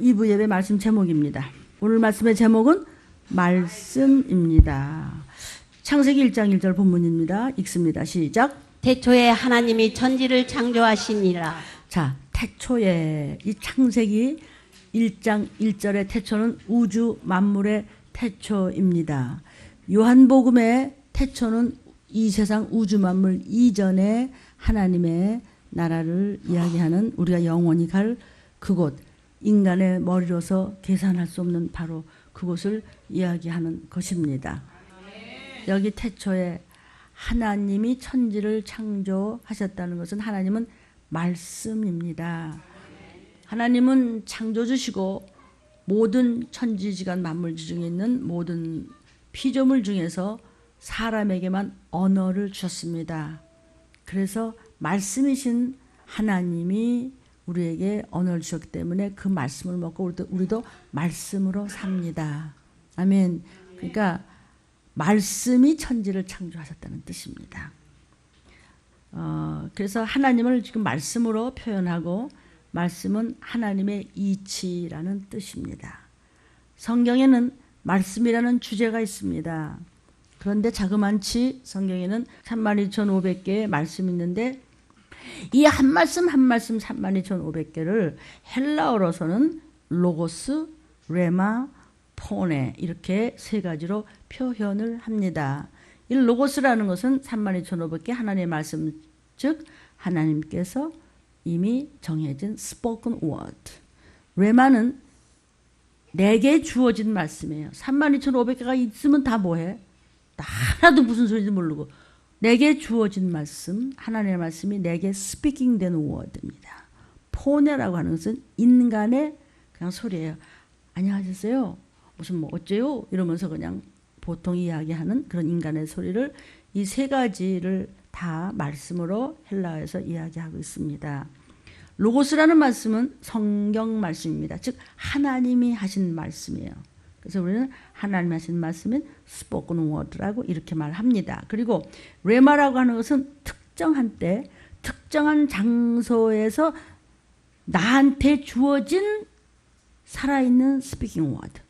2부 예배 말씀 제목입니다. 오늘 말씀의 제목은 말씀입니다. 창세기 1장 1절 본문입니다. 읽습니다. 시작. 태초에 하나님이 천지를 창조하시니라. 자, 태초에 이 창세기 1장 1절의 태초는 우주 만물의 태초입니다. 요한복음의 태초는 이 세상 우주 만물 이전에 하나님의 나라를 이야기하는 우리가 영원히 갈 그곳, 인간의 머리로서 계산할 수 없는 바로 그곳을 이야기하는 것입니다. 여기 태초에 하나님이 천지를 창조하셨다는 것은 하나님은 말씀입니다. 하나님은 창조주시고 모든 천지지간 만물지 중에 있는 모든 피조물 중에서 사람에게만 언어를 주셨습니다. 그래서 말씀이신 하나님이 우리에게 언어를 주셨기 때문에 그 말씀을 먹고 우리도 말씀으로 삽니다. 아멘. 그러니까 말씀이 천지를 창조하셨다는 뜻입니다. 그래서 하나님을 지금 말씀으로 표현하고 말씀은 하나님의 이치라는 뜻입니다. 성경에는 말씀이라는 주제가 있습니다. 그런데 자그만치 성경에는 32,500개의 말씀이 있는데 이 한 말씀 한 말씀 32,500개를 헬라어로서는 로고스, 레마, 포네 이렇게 세 가지로 표현을 합니다. 이 로고스라는 것은 32,500개 하나님의 말씀, 즉 하나님께서 이미 정해진 spoken word. 레마는 내게 주어진 말씀이에요. 32,500개가 있으면 다 뭐해? 하나도 무슨 소리인지 모르고 내게 주어진 말씀, 하나님의 말씀이 내게 스피킹 된 word입니다. 포네라고 하는 것은 인간의 그냥 소리예요. 안녕하셨어요? 무슨 뭐 어째요? 이러면서 그냥 보통 이야기하는 그런 인간의 소리를 이 세 가지를 다 말씀으로 헬라어에서 이야기하고 있습니다. 로고스라는 말씀은 성경 말씀입니다. 즉 하나님이 하신 말씀이에요. 그래서 우리는 하나님이 하신 말씀인 spoken word라고 이렇게 말합니다. 그리고 레마라고 하는 것은 특정한 때, 특정한 장소에서 나한테 주어진 살아있는 speaking word.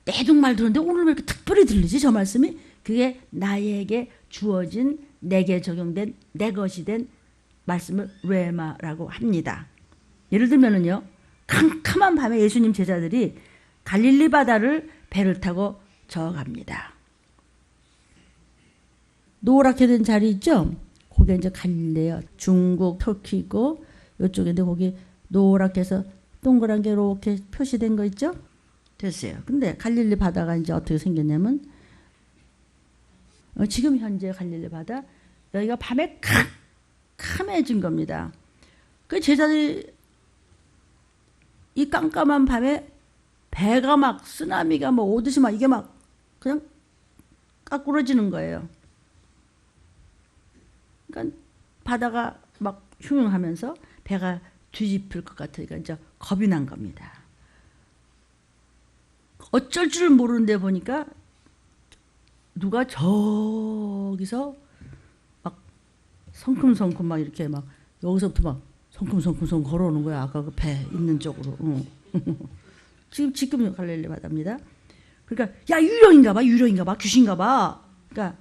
내둥말 들었는데 오늘 왜 이렇게 특별히 들리지 저 말씀이? 그게 나에게 주어진 내게 적용된 내 것이 된 말씀을 레마라고 합니다. 예를 들면은요, 캄캄한 밤에 예수님 제자들이 갈릴리 바다를 배를 타고 저어갑니다. 노랗게 된 자리 있죠? 거기 이제 갈릴리예요. 중국, 터키고 이쪽인데 거기 노랗게 해서 동그란 게 이렇게 표시된 거 있죠? 됐어요. 근데 갈릴리 바다가 이제 어떻게 생겼냐면 지금 현재 갈릴리 바다 여기가 밤에 캄캄해진 겁니다. 그 제자들이 이 깜깜한 밤에 배가 막 쓰나미가 뭐 오듯이 막 이게 막 그냥 까꾸러지는 거예요. 그러니까 바다가 막 흉흉하면서 배가 뒤집힐 것 같으니까 이제 겁이 난 겁니다. 어쩔 줄 모르는데 보니까 누가 저기서 막 성큼성큼 막 이렇게 막 여기서부터 막 성큼성큼 걸어오는 거야. 아까 그 배 있는 쪽으로. 지금 갈릴리 바다입니다. 그러니까 야 유령인가 봐 귀신가 봐. 그러니까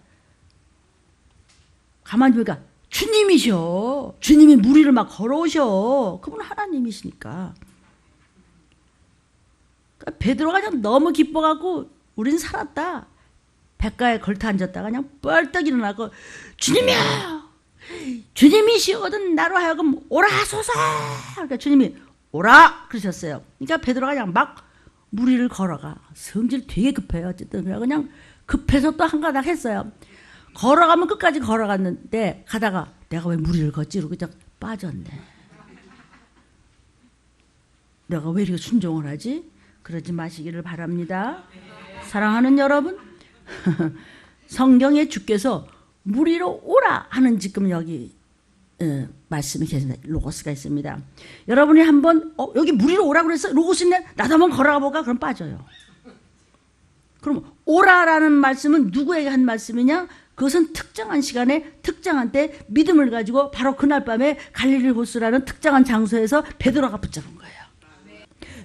가만히 보니까 주님이셔. 주님이 물 위를 막 걸어오셔. 그분은 하나님이시니까. 그러니까 베드로가 그냥 너무 기뻐갖고 우린 살았다. 백가에 걸터 앉았다가 그냥 뻘떡 일어나고 주님이야. 주님이시거든 나로 하여금 오라 하소서. 그러니까 주님이 오라 그러셨어요. 그러니까 베드로가 그냥 막 물 위를 걸어가. 성질 되게 급해요. 어쨌든 그냥 급해서 또 한 가닥 했어요. 걸어가면 끝까지 걸어갔는데 가다가 내가 왜 물 위를 걷지? 이러고 그냥 빠졌네. 내가 왜 이렇게 순종을 하지? 그러지 마시기를 바랍니다. 사랑하는 여러분, 성경에 주께서 물 위로 오라 하는 지금 여기 말씀이 계십니다. 로고스가 있습니다. 여러분이 한번 여기 물 위로 오라 그랬어? 로고스 있네? 나도 한번 걸어가 볼까? 그럼 빠져요. 그럼 오라라는 말씀은 누구에게 한 말씀이냐? 그것은 특정한 시간에 특정한 때 믿음을 가지고 바로 그날 밤에 갈릴리 호수라는 특정한 장소에서 베드로가 붙잡은 거예요.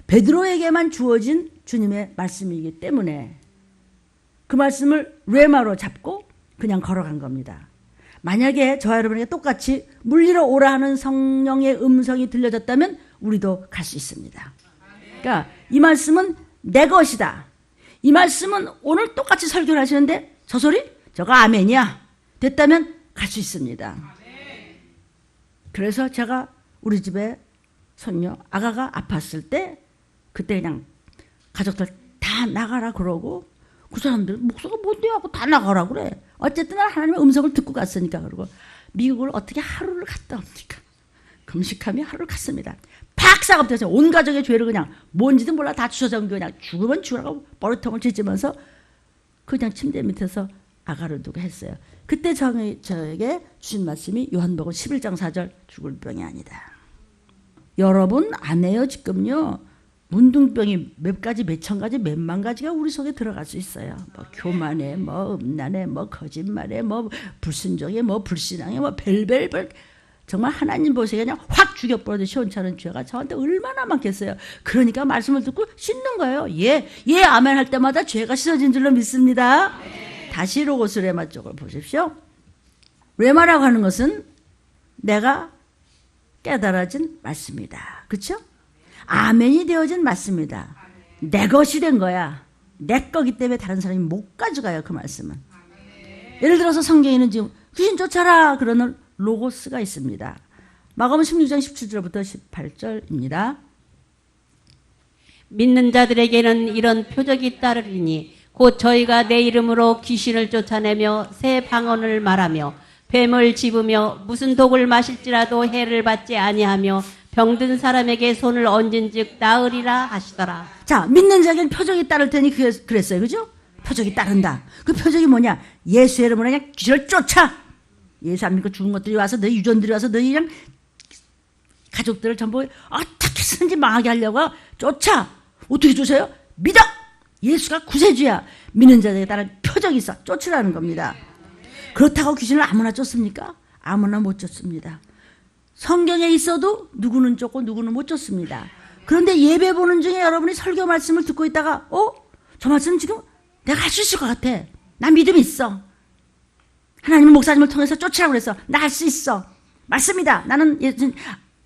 베드로에게만 주어진 주님의 말씀이기 때문에 그 말씀을 뢰마로 잡고 그냥 걸어간 겁니다. 만약에 저와 여러분에게 똑같이 물리러 오라 하는 성령의 음성이 들려졌다면 우리도 갈 수 있습니다. 그러니까 이 말씀은 내 것이다. 이 말씀은 오늘 똑같이 설교를 하시는데 저 소리? 저거 아멘이야. 됐다면 갈 수 있습니다. 그래서 제가 우리 집에 손녀 아가가 아팠을 때 그때 그냥 가족들 다 나가라 그러고 그 사람들 목소리가 뭔데 하고 다 나가라 그래. 어쨌든 하나님의 음성을 듣고 갔으니까. 그러고 미국을 어떻게 하루를 갔다 옵니까? 금식하며 하루를 갔습니다. 박사가 붙어서 온 가족의 죄를 그냥 뭔지도 몰라 다 주워잡은 그냥 죽으면 죽으라고 머리통을 찢으면서 그냥 침대 밑에서 아가를 두고 했어요. 그때 저에게 주신 말씀이 요한복음 11장 4절 죽을 병이 아니다. 여러분 안 해요 지금요. 문둥병이 몇 가지 몇천 가지 몇만 가지가 우리 속에 들어갈 수 있어요. 뭐 교만에 뭐 음란에 뭐 거짓말에 뭐 불순종에 뭐 불신앙에 뭐 별별별 정말 하나님 보시기에 그냥 확 죽여버려도 시원찮은 죄가 저한테 얼마나 많겠어요. 그러니까 말씀을 듣고 씻는 거예요. 예 아멘 할 때마다 죄가 씻어진 줄로 믿습니다. 다시 로고스 레마 쪽을 보십시오. 레마라고 하는 것은 내가 깨달아진 말씀이다. 그렇죠? 아멘이 되어진 말씀이다. 내 것이 된 거야. 내 거기 때문에 다른 사람이 못 가져가요. 그 말씀은. 예를 들어서 성경에는 지금 귀신 쫓아라 그러는 로고스가 있습니다. 마가복음 16장 17절부터 18절입니다. 믿는 자들에게는 이런 표적이 따르리니 곧 저희가 내 이름으로 귀신을 쫓아내며 새 방언을 말하며 뱀을 집으며 무슨 독을 마실지라도 해를 받지 아니하며 병든 사람에게 손을 얹은즉 나으리라 하시더라. 자, 믿는 자에게는 표적이 따를 테니 그랬어요. 그죠? 표적이 따른다. 그 표적이 뭐냐? 예수의 이름으로 그냥 귀신을 쫓아. 예수 안 믿고 죽은 것들이 와서 너희 유전들이 와서 너희 그냥 가족들을 전부 어떻게 쓰는지 망하게 하려고 쫓아. 어떻게 쫓아요? 믿어. 예수가 구세주야. 믿는 자에게 따른 표적이 있어. 쫓으라는 겁니다. 그렇다고 귀신을 아무나 쫓습니까? 아무나 못 쫓습니다. 성경에 있어도 누구는 쫓고 누구는 못 쫓습니다. 그런데 예배 보는 중에 여러분이 설교 말씀을 듣고 있다가 저 말씀 지금 내가 할 수 있을 것 같아. 나 믿음이 있어. 하나님은 목사님을 통해서 쫓으라고 그랬어. 나 할 수 있어. 맞습니다. 나는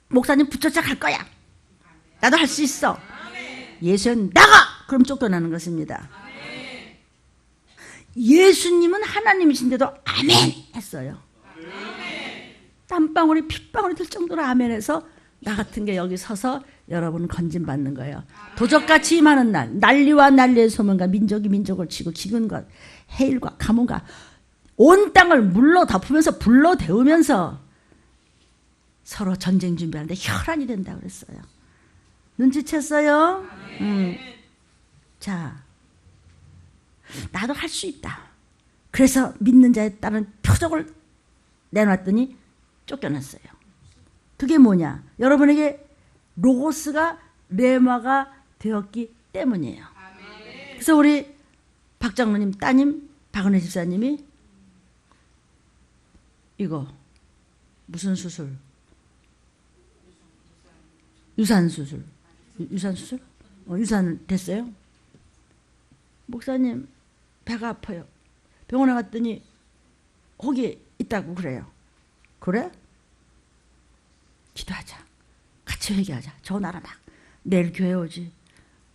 목사님 붙여서 갈 거야. 나도 할 수 있어. 예수는 나가! 그럼 쫓겨나는 것입니다. 예수님은 하나님이신데도 아멘 했어요. 땀방울이 핏방울이 들 정도로 아멘해서 나 같은 게 여기 서서 여러분 건진받는 거예요. 도적같이 임하는 날, 난리와 난리의 소문과 민족이 민족을 치고 기근과 해일과 가뭄과 온 땅을 물로 덮으면서 불로 데우면서 서로 전쟁 준비하는데 혈안이 된다고 그랬어요. 눈치챘어요? 자, 나도 할 수 있다. 그래서 믿는 자에 따른 표적을 내놨더니 쫓겨났어요. 그게 뭐냐? 여러분에게 로고스가 레마가 되었기 때문이에요. 그래서 우리 박 장로님 따님 박은혜 집사님이 이거 무슨 수술? 유산 수술. 유산 수술? 유산 됐어요? 목사님 배가 아파요. 병원에 갔더니 혹이 있다고 그래요. 그래? 기도하자. 같이 회개하자. 전화로 막 내일 교회 오지.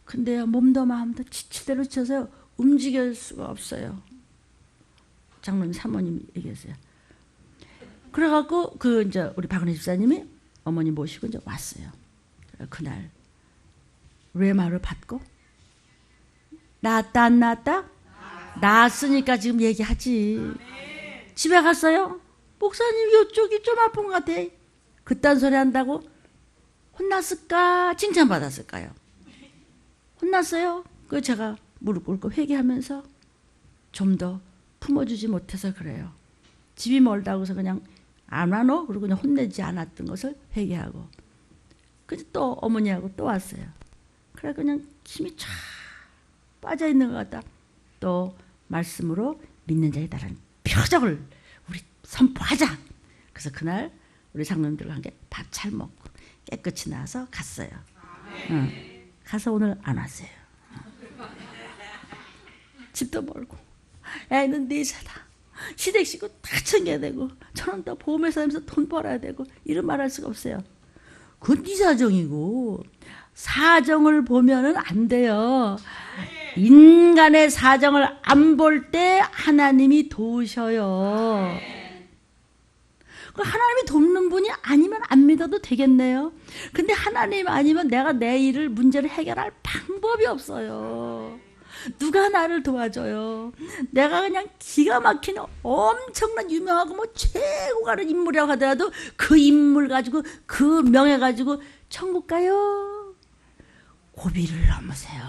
근데요 몸도 마음도 지치대로 지쳐서요 움직일 수가 없어요. 장로님 사모님 얘기했어요. 그래갖고 이제 우리 박은혜 집사님이 어머니 모시고 이제 왔어요. 그날 레마를 받고 나았다 안 나았다? 나았으니까 지금 얘기하지. 집에 갔어요. 목사님 이쪽이 좀 아픈 것 같아. 그딴 소리 한다고 혼났을까? 칭찬받았을까요? 혼났어요. 그 제가 무릎 꿇고 회개하면서 좀 더 품어주지 못해서 그래요. 집이 멀다고 해서 그냥 안 와노? 그리고 그냥 혼내지 않았던 것을 회개하고. 그래서 또 어머니하고 또 왔어요. 그래 그냥 힘이 쫙 빠져있는 것 같다. 또 말씀으로 믿는 자에 따른 표적을 우리 선포하자. 그래서 그날 우리 장로님들과 함께 밥 잘 먹고 깨끗이 나와서 갔어요. 가서 오늘 안 왔어요. 집도 멀고 애는 넷이다. 시댁 식구 다 챙겨야 되고 저는 또 보험회사 다니면서 돈 벌어야 되고 이런 말 할 수가 없어요. 그건 네 사정이고 사정을 보면은 안 돼요. 인간의 사정을 안 볼 때 하나님이 도우셔요. 하나님이 돕는 분이 아니면 안 믿어도 되겠네요. 근데 하나님 아니면 내가 내 일을 문제를 해결할 방법이 없어요. 누가 나를 도와줘요? 내가 그냥 기가 막힌 엄청난 유명하고 뭐 최고 가는 인물이라고 하더라도 그 인물 가지고 그 명예 가지고 천국 가요? 고비를 넘으세요.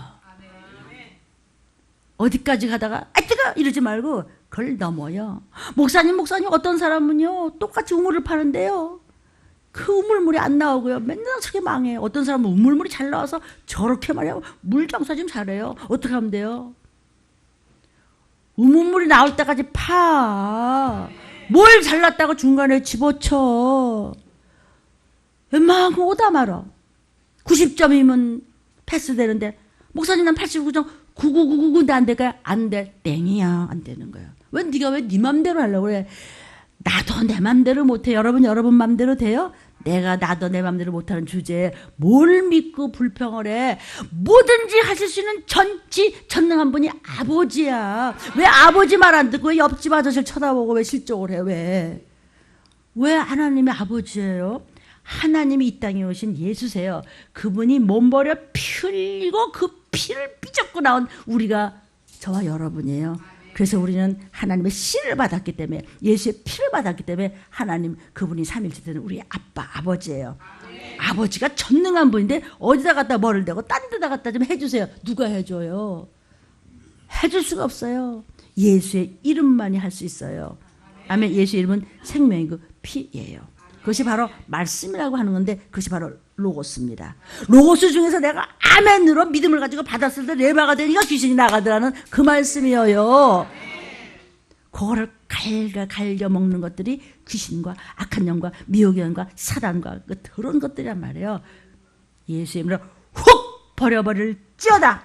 어디까지 가다가 아 뜨거 이러지 말고 그걸 넘어요. 목사님 어떤 사람은요 똑같이 우물을 파는데요 그 우물물이 안 나오고요 맨날 저게 망해요. 어떤 사람은 우물물이 잘 나와서 저렇게 말이야 물 장사 좀 잘해요. 어떻게 하면 돼요? 우물물이 나올 때까지 파. 뭘 잘났다고 중간에 집어쳐. 웬만큼 오다 말아. 90점이면 패스되는데 목사님 난 89점 9999인데 안 될까요? 안 돼. 땡이야. 안 되는 거야. 왜 네가 왜 네 맘대로 하려고 그래? 나도 내 맘대로 못해. 여러분 맘대로 돼요? 나도 내 맘대로 못하는 주제에 뭘 믿고 불평을 해? 뭐든지 하실 수 있는 전능한 분이 아버지야. 왜 아버지 말 안 듣고 왜 옆집 아저씨를 쳐다보고 왜 실족을 해? 왜 하나님이 아버지예요? 하나님이 이 땅에 오신 예수세요. 그분이 몸버려 피 흘리고 그 피를 삐졌고 나온 우리가 저와 여러분이에요. 그래서 우리는 하나님의 씨를 받았기 때문에 예수의 피를 받았기 때문에 하나님 그분이 삼일째 되는 우리 아버지예요. 아버지가 전능한 분인데 어디다 갖다 뭐를 대고 딴 데다 갖다 좀 해주세요. 누가 해줘요? 해줄 수가 없어요. 예수의 이름만이 할 수 있어요. 아멘. 예수의 이름은 생명이고 피예요. 그것이 바로 말씀이라고 하는 건데 그것이 바로 로고스입니다. 로고스 중에서 내가 아멘으로 믿음을 가지고 받았을 때 레바가 되니까 귀신이 나가더라는 그 말씀이에요. 그거를 갈겨 먹는 것들이 귀신과 악한 영과 미혹의 영과 사단과 그 더러운 것들이란 말이에요. 예수의 이름으로 훅 버려버릴지어다.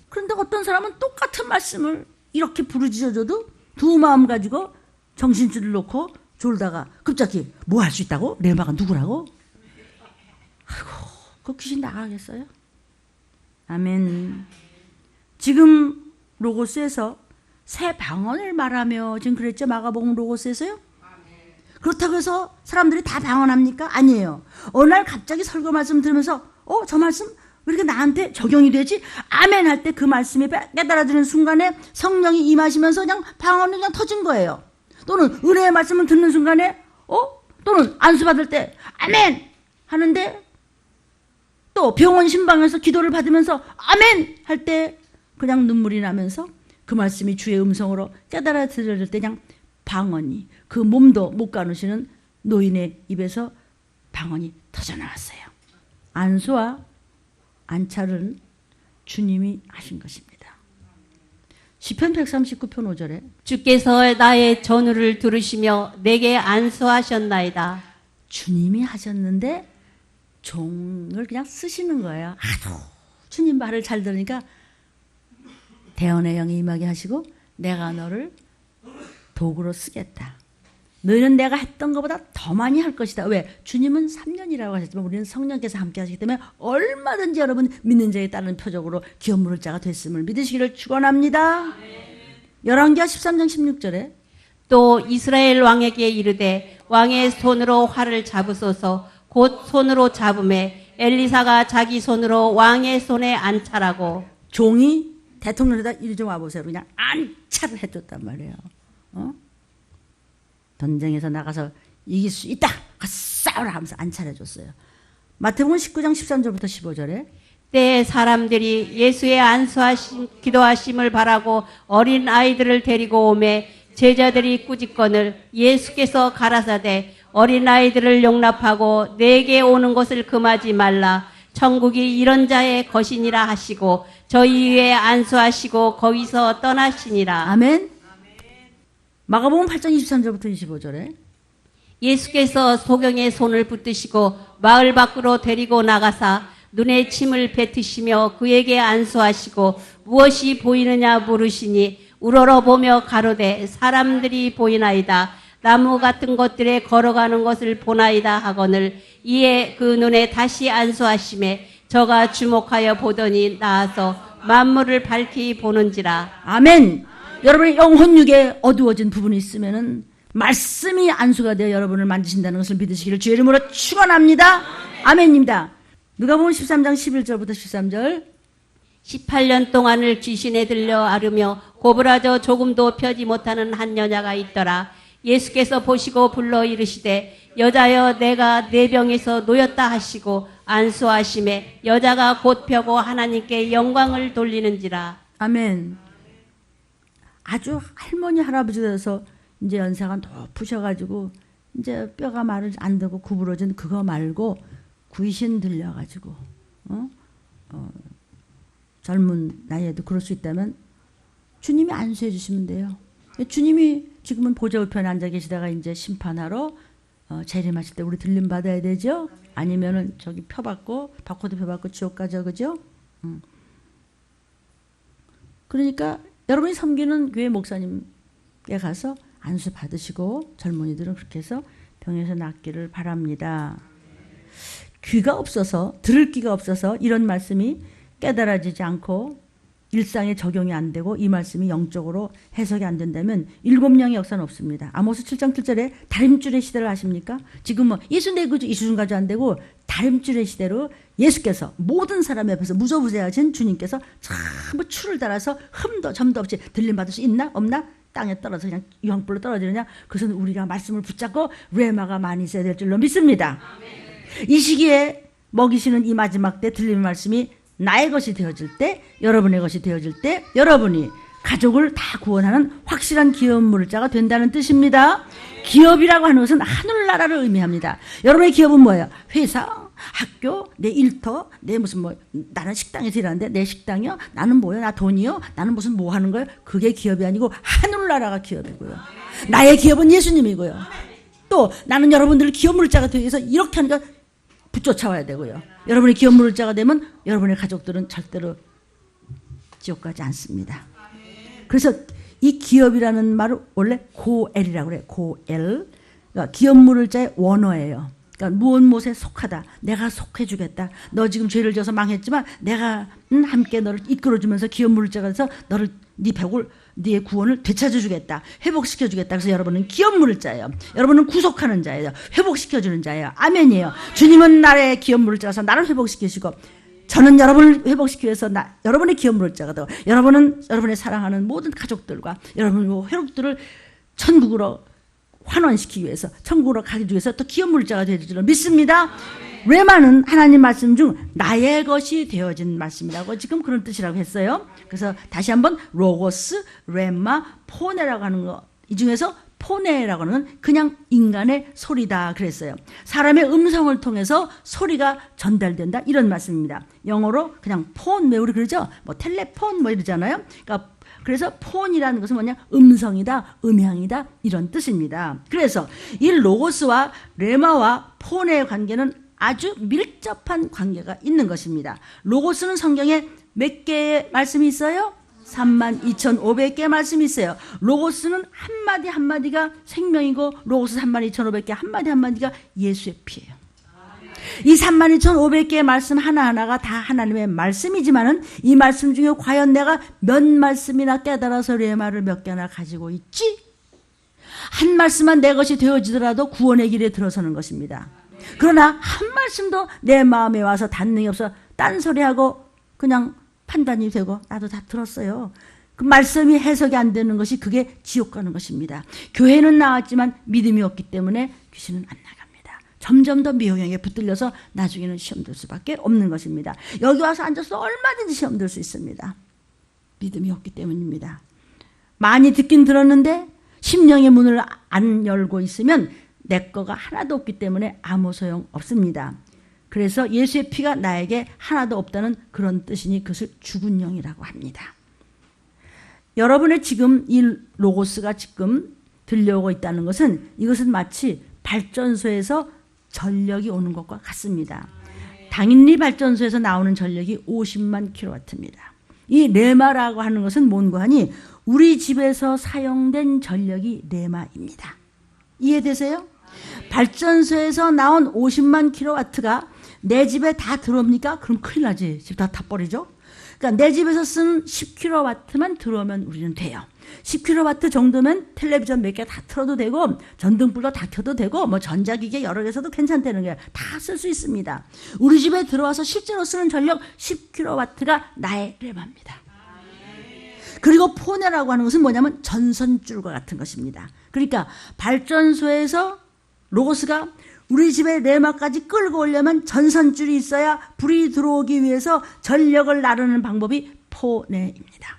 그런데 어떤 사람은 똑같은 말씀을 이렇게 부르짖어줘도 두 마음 가지고 정신줄을 놓고 졸다가 갑자기 뭐 할 수 있다고? 레바가 누구라고? 아이고, 그 귀신 나가겠어요? 아멘. 지금 로고스에서 새 방언을 말하며 지금 그랬죠? 마가복음 로고스에서요? 그렇다고 해서 사람들이 다 방언합니까? 아니에요. 어느 날 갑자기 설교 말씀 들으면서 저 말씀 왜 이렇게 나한테 적용이 되지? 아멘 할 때 그 말씀이 깨달아지는 순간에 성령이 임하시면서 그냥 방언이 그냥 터진 거예요. 또는 은혜의 말씀을 듣는 순간에 또는 안수 받을 때 아멘 하는데 또 병원 신방에서 기도를 받으면서 아멘 할 때 그냥 눈물이 나면서 그 말씀이 주의 음성으로 깨달아 들을 때 그냥 방언이 그 몸도 못 가누시는 노인의 입에서 방언이 터져 나왔어요. 안수와 안찰은 주님이 하신 것입니다. 시편 139편 5절에 주께서 나의 전우를 들으시며 내게 안수하셨나이다. 주님이 하셨는데 종을 그냥 쓰시는 거예요. 하도 주님 말을 잘 들으니까 대언의 영이 임하게 하시고 내가 너를 도구로 쓰겠다. 너희는 내가 했던 것보다 더 많이 할 것이다. 왜? 주님은 3년이라고 하셨지만 우리는 성령께서 함께 하시기 때문에 얼마든지 여러분 믿는 자에 따른 표적으로 기업 물을 자가 됐음을 믿으시기를 축원합니다. 열왕기하 13장 16절에 또 이스라엘 왕에게 이르되 왕의 손으로 활을 잡으소서. 곧 손으로 잡음에 엘리사가 자기 손으로 왕의 손에 안찰하고 종이 대통령에다 이리 좀 와보세요. 그냥 안찰을 해줬단 말이에요. 전쟁에서 나가서 이길 수 있다. 가서 싸우라 하면서 안찰해줬어요. 마태복음 19장 13절부터 15절에 때에 사람들이 예수의 기도하심을 바라고 어린 아이들을 데리고 오매 제자들이 꾸짖거늘 예수께서 가라사대 어린 아이들을 용납하고 내게 오는 것을 금하지 말라. 천국이 이런 자의 것이니라 하시고 저희 위에 안수하시고 거기서 떠나시니라. 아멘. 마가복음 8장 23절부터 25절에 예수께서 소경의 손을 붙드시고 마을 밖으로 데리고 나가사 눈에 침을 뱉으시며 그에게 안수하시고 무엇이 보이느냐 물으시니 우러러보며 가로되 사람들이 보이나이다. 나무 같은 것들에 걸어가는 것을 보나이다 하거늘 이에 그 눈에 다시 안수하심에 저가 주목하여 보더니 나아서 만물을 밝히 보는지라. 아멘. 여러분의 영혼육에 어두워진 부분이 있으면은 말씀이 안수가 되어 여러분을 만지신다는 것을 믿으시기를 주의 이름으로 축원합니다. 아멘입니다. 누가복음 13장 11절부터 13절. 18년 동안을 귀신에 들려 앓으며 고부라져 조금도 펴지 못하는 한 여자가 있더라. 예수께서 보시고 불러 이르시되 여자여 내가 내 병에서 놓였다 하시고 안수하심에 여자가 곧 펴고 하나님께 영광을 돌리는지라. 아멘. 아주 할머니 할아버지 돼서 이제 연세가 높으셔가지고 이제 뼈가 말을 안 되고 구부러진 그거 말고 귀신 들려가지고 젊은 나이에도 그럴 수 있다면 주님이 안수해 주시면 돼요. 주님이 지금은 보좌 우편에 앉아 계시다가 이제 심판하러 재림하실 때 우리 들림 받아야 되죠. 아니면은 저기 표받고 바코드 표받고 지옥 가죠, 그죠? 그러니까 여러분이 섬기는 교회 목사님께 가서 안수 받으시고 젊은이들은 그렇게 해서 병에서 낫기를 바랍니다. 귀가 없어서 들을 귀가 없어서 이런 말씀이 깨달아지지 않고 일상에 적용이 안 되고 이 말씀이 영적으로 해석이 안 된다면 7명의 역사는 없습니다. 아모스 7장 7절에 다림줄의 시대를 아십니까? 지금 뭐 예수 내고 이수준 가지고 안 되고 다림줄의 시대로 예수께서 모든 사람 옆에서 무소부재하신 주님께서 전부 추를 달아서 흠도 점도 없이 들림 받을 수 있나 없나? 땅에 떨어져 그냥 유황불로 떨어지느냐? 그것은 우리가 말씀을 붙잡고 레마가 많이 있어야 될 줄로 믿습니다. 이 시기에 먹이시는 이 마지막 때 들리는 말씀이 나의 것이 되어질 때, 여러분의 것이 되어질 때 여러분이 가족을 다 구원하는 확실한 기업 물자가 된다는 뜻입니다. 기업이라고 하는 것은 하늘나라를 의미합니다. 여러분의 기업은 뭐예요? 회사, 학교, 내 일터, 내 무슨 뭐 나는 식당에서 일하는데 내 식당이요? 나는 뭐요? 나 돈이요? 나는 무슨 뭐 하는 거예요? 그게 기업이 아니고 하늘나라가 기업이고요. 나의 기업은 예수님이고요. 또 나는 여러분들 기업 물자가 되기 위해서 이렇게 하니까 붙쫓아와야 되고요. 여러분이 기업 물자가 되면 여러분의 가족들은 절대로 지옥 가지 않습니다. 그래서 이 기업이라는 말을 원래 고엘이라고 그래요. 고엘. 그러니까 기업 물자의 원어예요. 그러니까 무엇 무엇에 속하다. 내가 속해주겠다. 너 지금 죄를 져서 망했지만 내가 함께 너를 이끌어주면서 기업 물자가 돼서 너를 네 백을 네의 구원을 되찾아주겠다. 회복시켜주겠다. 그래서 여러분은 기업 물자예요. 여러분은 구속하는 자예요. 회복시켜주는 자예요. 아멘이에요. 주님은 나의 기업 물자라서 나를 회복시키시고 저는 여러분을 회복시키기 위해서 여러분의 기업 물자가 되고 여러분은 여러분의 사랑하는 모든 가족들과 여러분의 회복들을 천국으로 환원시키기 위해서 천국으로 가기 위해서 또 기업 물자가 되어질 줄로 믿습니다. 레마는 하나님 말씀 중 나의 것이 되어진 말씀이라고 지금 그런 뜻이라고 했어요. 그래서 다시 한번 로고스, 레마, 포네라고 하는 거 이 중에서 포네라고 하는 건 그냥 인간의 소리다 그랬어요. 사람의 음성을 통해서 소리가 전달된다 이런 말씀입니다. 영어로 그냥 폰, 우리 그러죠? 뭐 텔레폰 뭐 이러잖아요. 그러니까 그래서 폰이라는 것은 뭐냐? 음성이다, 음향이다 이런 뜻입니다. 그래서 이 로고스와 레마와 폰의 관계는 아주 밀접한 관계가 있는 것입니다. 로고스는 성경에 몇 개의 말씀이 있어요? 32,500개의 말씀이 있어요. 로고스는 한마디 한마디가 생명이고 로고스 32,500개 한마디 한마디가 예수의 피예요. 이 32,500개의 말씀 하나하나가 다 하나님의 말씀이지만은 이 말씀 중에 과연 내가 몇 말씀이나 깨달아서 레마를 몇 개나 가지고 있지? 한 말씀만 내 것이 되어지더라도 구원의 길에 들어서는 것입니다. 그러나 한 말씀도 내 마음에 와서 단능이 없어 딴소리하고 그냥 판단이 되고 나도 다 들었어요. 그 말씀이 해석이 안 되는 것이 그게 지옥 가는 것입니다. 교회는 나왔지만 믿음이 없기 때문에 귀신은 안 나갑니다. 점점 더 미혹형에 붙들려서 나중에는 시험 들 수밖에 없는 것입니다. 여기 와서 앉아서 얼마든지 시험 들 수 있습니다. 믿음이 없기 때문입니다. 많이 듣긴 들었는데 심령의 문을 안 열고 있으면 내 거가 하나도 없기 때문에 아무 소용 없습니다. 그래서 예수의 피가 나에게 하나도 없다는 그런 뜻이니 그것을 죽은 영이라고 합니다. 여러분의 지금 이 로고스가 지금 들려오고 있다는 것은 이것은 마치 발전소에서 전력이 오는 것과 같습니다. 당인리 발전소에서 나오는 전력이 50만 킬로와트입니다. 이 레마라고 하는 것은 뭔가 하니 우리 집에서 사용된 전력이 레마입니다. 이해되세요? 발전소에서 나온 50만 킬로와트가 내 집에 다 들어옵니까? 그럼 큰일 나지. 집 다 타버리죠. 그러니까 내 집에서 쓰는 10킬로와트만 들어오면 우리는 돼요. 10킬로와트 정도면 텔레비전 몇 개 다 틀어도 되고 전등불도 다 켜도 되고 뭐 전자기기 여러 개 써도 괜찮다는 거예요. 다 쓸 수 있습니다. 우리 집에 들어와서 실제로 쓰는 전력 10킬로와트가 나의 레마입니다. 그리고 포네라고 하는 것은 뭐냐면 전선줄과 같은 것입니다. 그러니까 발전소에서 로고스가 우리 집에 레마까지 끌고 오려면 전선줄이 있어야 불이 들어오기 위해서 전력을 나르는 방법이 포네입니다.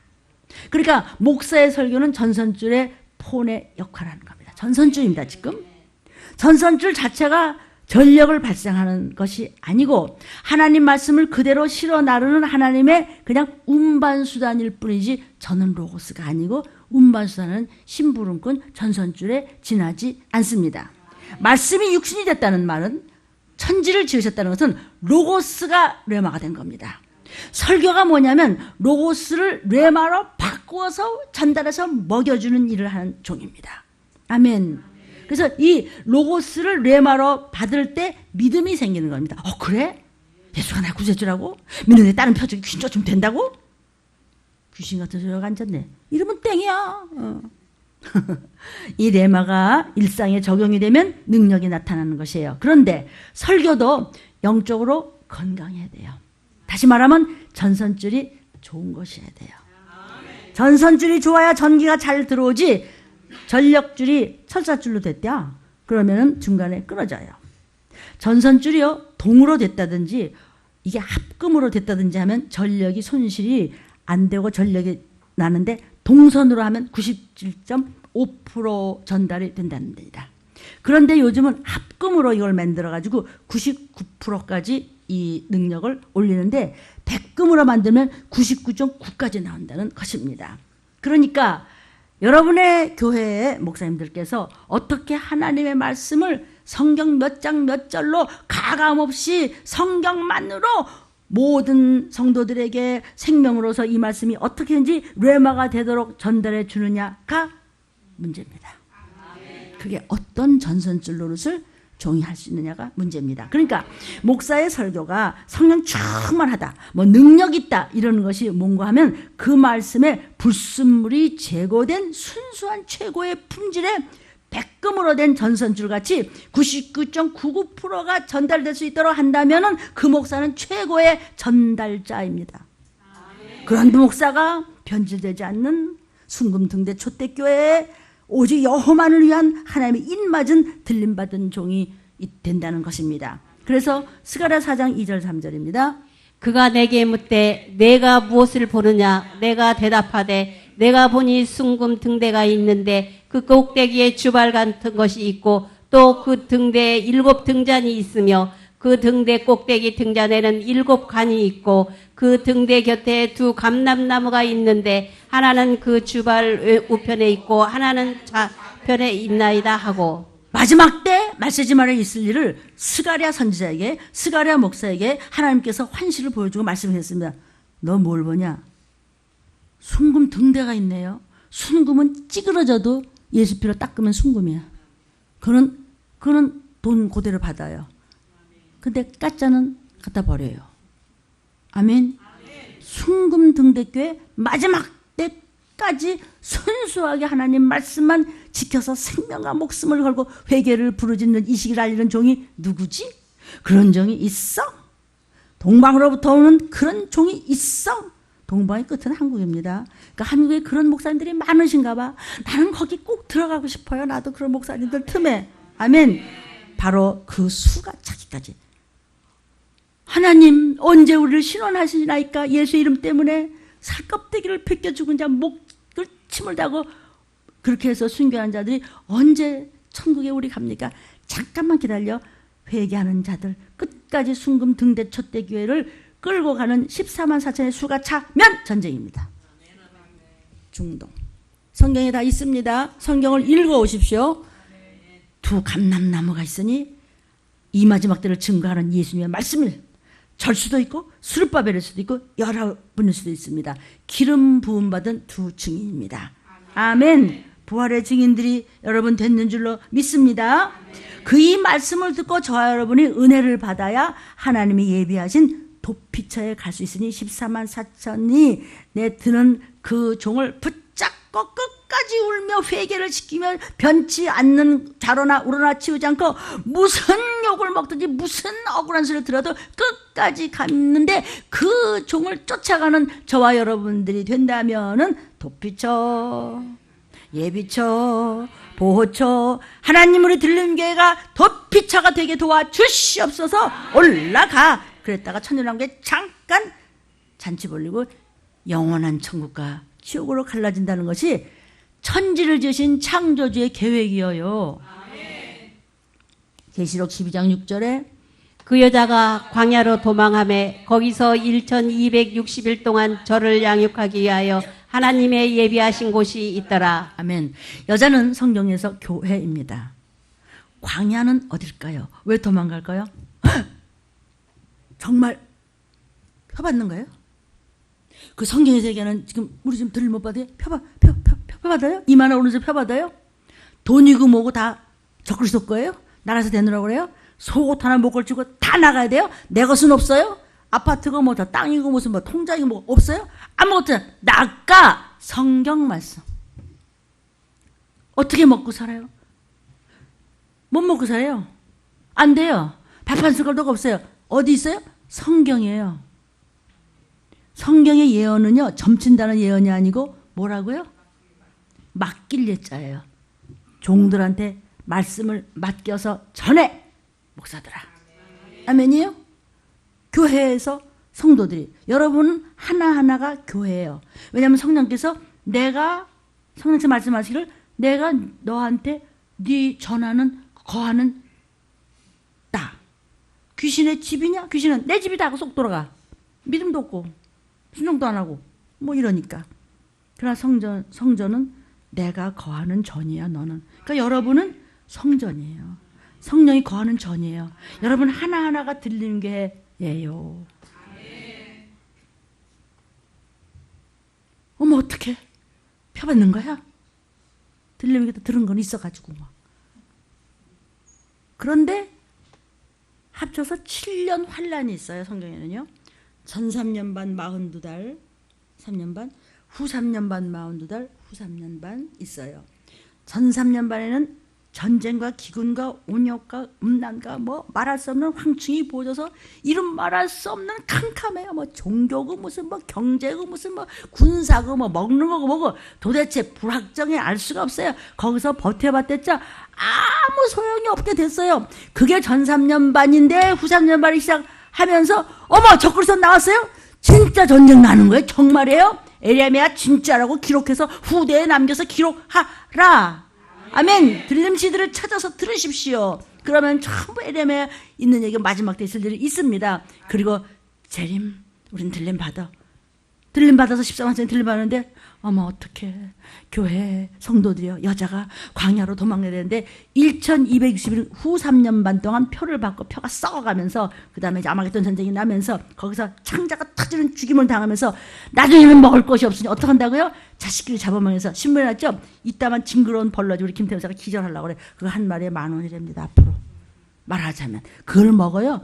그러니까 목사의 설교는 전선줄의 포네 역할을 하는 겁니다. 전선줄입니다. 지금 전선줄 자체가 전력을 발생하는 것이 아니고 하나님 말씀을 그대로 실어 나르는 하나님의 그냥 운반수단일 뿐이지 저는 로고스가 아니고 운반수단은 심부름꾼 전선줄에 지나지 않습니다. 말씀이 육신이 됐다는 말은 천지를 지으셨다는 것은 로고스가 레마가 된 겁니다. 설교가 뭐냐면 로고스를 레마로 바꾸어서 전달해서 먹여주는 일을 하는 종입니다. 아멘. 그래서 이 로고스를 레마로 받을 때 믿음이 생기는 겁니다. 그래? 예수가 나 구세주라고? 믿는데 다른 표적이 귀신 쫓으면 된다고? 귀신 같은 소리가 앉았네. 이러면 땡이야. 이 레마가 일상에 적용이 되면 능력이 나타나는 것이에요. 그런데 설교도 영적으로 건강해야 돼요. 다시 말하면 전선줄이 좋은 것이어야 돼요. 전선줄이 좋아야 전기가 잘 들어오지 전력줄이 철사줄로 됐다. 그러면 중간에 끊어져요. 전선줄이요 동으로 됐다든지 이게 합금으로 됐다든지 하면 전력이 손실이 안 되고 전력이 나는데 동선으로 하면 97.5% 전달이 된다는 겁니다. 그런데 요즘은 합금으로 이걸 만들어가지고 99%까지 이 능력을 올리는데 100금으로 만들면 99.9까지 나온다는 것입니다. 그러니까 여러분의 교회의 목사님들께서 어떻게 하나님의 말씀을 성경 몇 장 몇 절로 가감없이 성경만으로 모든 성도들에게 생명으로서 이 말씀이 어떻게든지 레마가 되도록 전달해 주느냐가 문제입니다. 그게 어떤 전선줄 노릇을 종이 할 수 있느냐가 문제입니다. 그러니까 목사의 설교가 성령 충만하다, 뭐 능력 있다 이러는 것이 뭔가 하면 그 말씀에 불순물이 제거된 순수한 최고의 품질의 100금으로 된 전선줄 같이 99.99%가 전달될 수 있도록 한다면 그 목사는 최고의 전달자입니다. 그런 목사가 변질되지 않는 순금등대 촛대교회에 오직 여호만을 위한 하나님의 입맞은 들림받은 종이 된다는 것입니다. 그래서 스가랴 4장 2절 3절입니다. 그가 내게 묻되 내가 무엇을 보느냐? 내가 대답하되 내가 보니 순금 등대가 있는데 그 꼭대기에 주발 같은 것이 있고 또 그 등대에 7 등잔이 있으며 그 등대 꼭대기 등잔에는 7 관이 있고 그 등대 곁에 2 감람나무가 있는데 하나는 그 주발 우편에 있고 하나는 좌편에 있나이다 하고. 마지막 때 말세지말에 있을 일을 스가랴 선지자에게 스가랴 목사에게 하나님께서 환시를 보여주고 말씀하셨습니다. 너 뭘 보냐? 순금 등대가 있네요. 순금은 찌그러져도 예수 피로 닦으면 순금이야. 그는 돈 그대로 받아요. 근데 가짜는 갖다 버려요. 아멘. 순금 등대교회 마지막 때까지 순수하게 하나님 말씀만 지켜서 생명과 목숨을 걸고 회개를 부르짖는 이 시기를 알리는 종이 누구지? 그런 종이 있어? 동방으로부터 오는 그런 종이 있어? 동방의 끝은 한국입니다. 그러니까 한국에 그런 목사님들이 많으신가 봐. 나는 거기 꼭 들어가고 싶어요. 나도 그런 목사님들 틈에. 아멘. 바로 그 수가 차기까지. 하나님 언제 우리를 신원하시나이까? 예수 이름 때문에 살껍데기를 벗겨 죽은 자 목을 침을 다고 그렇게 해서 순교한 자들이 언제 천국에 우리 갑니까? 잠깐만 기다려. 회개하는 자들 끝까지 순금 등대 촛대 교회를 끌고 가는 14만 4천의 수가 차면 전쟁입니다. 중동. 성경에 다 있습니다. 성경을 읽어오십시오. 2 감람나무가 있으니 이 마지막 때를 증거하는 예수님의 말씀을 절 수도 있고 수르바벨일 수도 있고 여러분일 수도 있습니다. 기름 부음 받은 두 증인입니다. 아멘. 부활의 증인들이 여러분 됐는 줄로 믿습니다. 그 이 말씀을 듣고 저와 여러분이 은혜를 받아야 하나님이 예비하신 도피처에 갈 수 있으니 14만 4천이 내 드는 그 종을 붙잡고 끝까지 울며 회개를 지키며 변치 않는 자로나 우러나 치우지 않고 무슨 욕을 먹든지 무슨 억울한 소리를 들어도 끝까지 갔는데 그 종을 쫓아가는 저와 여러분들이 된다면은 도피처, 예비처, 보호처, 하나님 우리 들림교회가 도피처가 되게 도와주시옵소서. 올라가. 그랬다가 천년왕국에 잠깐 잔치 벌리고 영원한 천국과 지옥으로 갈라진다는 것이 천지를 지으신 창조주의 계획이어요. 계시록 12장 6절에 그 여자가 광야로 도망하며 거기서 1260일 동안 저를 양육하기 위하여 하나님의 예비하신 곳이 있더라. 아멘. 여자는 성경에서 교회입니다. 광야는 어딜까요? 왜 도망갈까요? 정말 펴받는 거예요? 그 성경에서 얘기하는 지금 우리 지금 들을 못 받아요? 펴받아요? 이만한 오른쪽 펴받아요? 돈이고 뭐고 다 적그리스도 거예요? 나라에서 되느라고 그래요? 속옷 하나 못 걸치고 다 나가야 돼요? 내 것은 없어요? 아파트가 뭐 저 땅이고 무슨 뭐 통장이 뭐 없어요? 아무것도 나가. 성경 말씀. 어떻게 먹고 살아요? 못 먹고 살아요? 안 돼요. 밥 한 숟갈도 없어요. 어디 있어요? 성경이에요. 성경의 예언은요, 점친다는 예언이 아니고 뭐라고요? 맡길 예자예요. 종들한테 말씀을 맡겨서 전해. 목사들아. 아멘이에요? 교회에서 성도들이, 여러분은 하나하나가 교회예요. 왜냐하면 성령께서 성령께서 말씀하시기를 내가 너한테 네 전하는 거하는 따. 귀신의 집이냐? 귀신은 내 집이다 하고 쏙 돌아가. 믿음도 없고 순종도 안 하고 뭐 이러니까. 그러나 성전은 내가 거하는 전이야 너는. 그러니까 여러분은 성전이에요. 성령이 거하는 전이에요. 여러분 하나하나가 들림교회예요. 어머 어떡해. 펴받는 거야? 들림교회 들은 건 있어가지고 막. 그런데 합쳐서 7년 환란이 있어요. 성경에는요. 전 3년 반 42달 3년 반, 후 3년 반 42달, 후 3년 반 있어요. 전 3년 반에는 전쟁과 기근과 온역과 음란과 뭐 말할 수 없는 황충이 보여져서 이름 말할 수 없는 캄캄해요. 뭐 종교고 무슨 뭐 경제고 무슨 뭐 군사고 뭐 먹는 거고 뭐고 도대체 불확정해 알 수가 없어요. 거기서 버텨봤댔자 아무 소용이 없게 됐어요. 그게 전 3년 반인데 후 3년 반이 시작하면서 어머 적그리스도 나왔어요? 진짜 전쟁 나는 거예요? 정말이에요? 에레미야 진짜라고 기록해서 후대에 남겨서 기록하라. 아멘. 들림시들을 찾아서 들으십시오. 그러면 전부 에레미야 있는 얘기가 마지막 때 있을 일이 있습니다. 그리고 재림, 우린 들림 받아. 들림 받아서 14만짜리 들림 받는데 어머 어떡해. 교회 성도들이요. 여자가 광야로 도망가야 되는데 1260일 후 3년 반 동안 표를 받고 표가 썩어가면서 그 다음에 이제 아마겟돈 전쟁이 나면서 거기서 창자가 터지는 죽임을 당하면서 나중에는 먹을 것이 없으니 어떡한다고요? 자식끼리 잡아먹어서 신문에 났죠? 이따만 징그러운 벌러지 우리 김태우 사가 기절하려고 그래. 그거 한 마리에 10,000원이랍니다. 앞으로 말하자면 그걸 먹어요.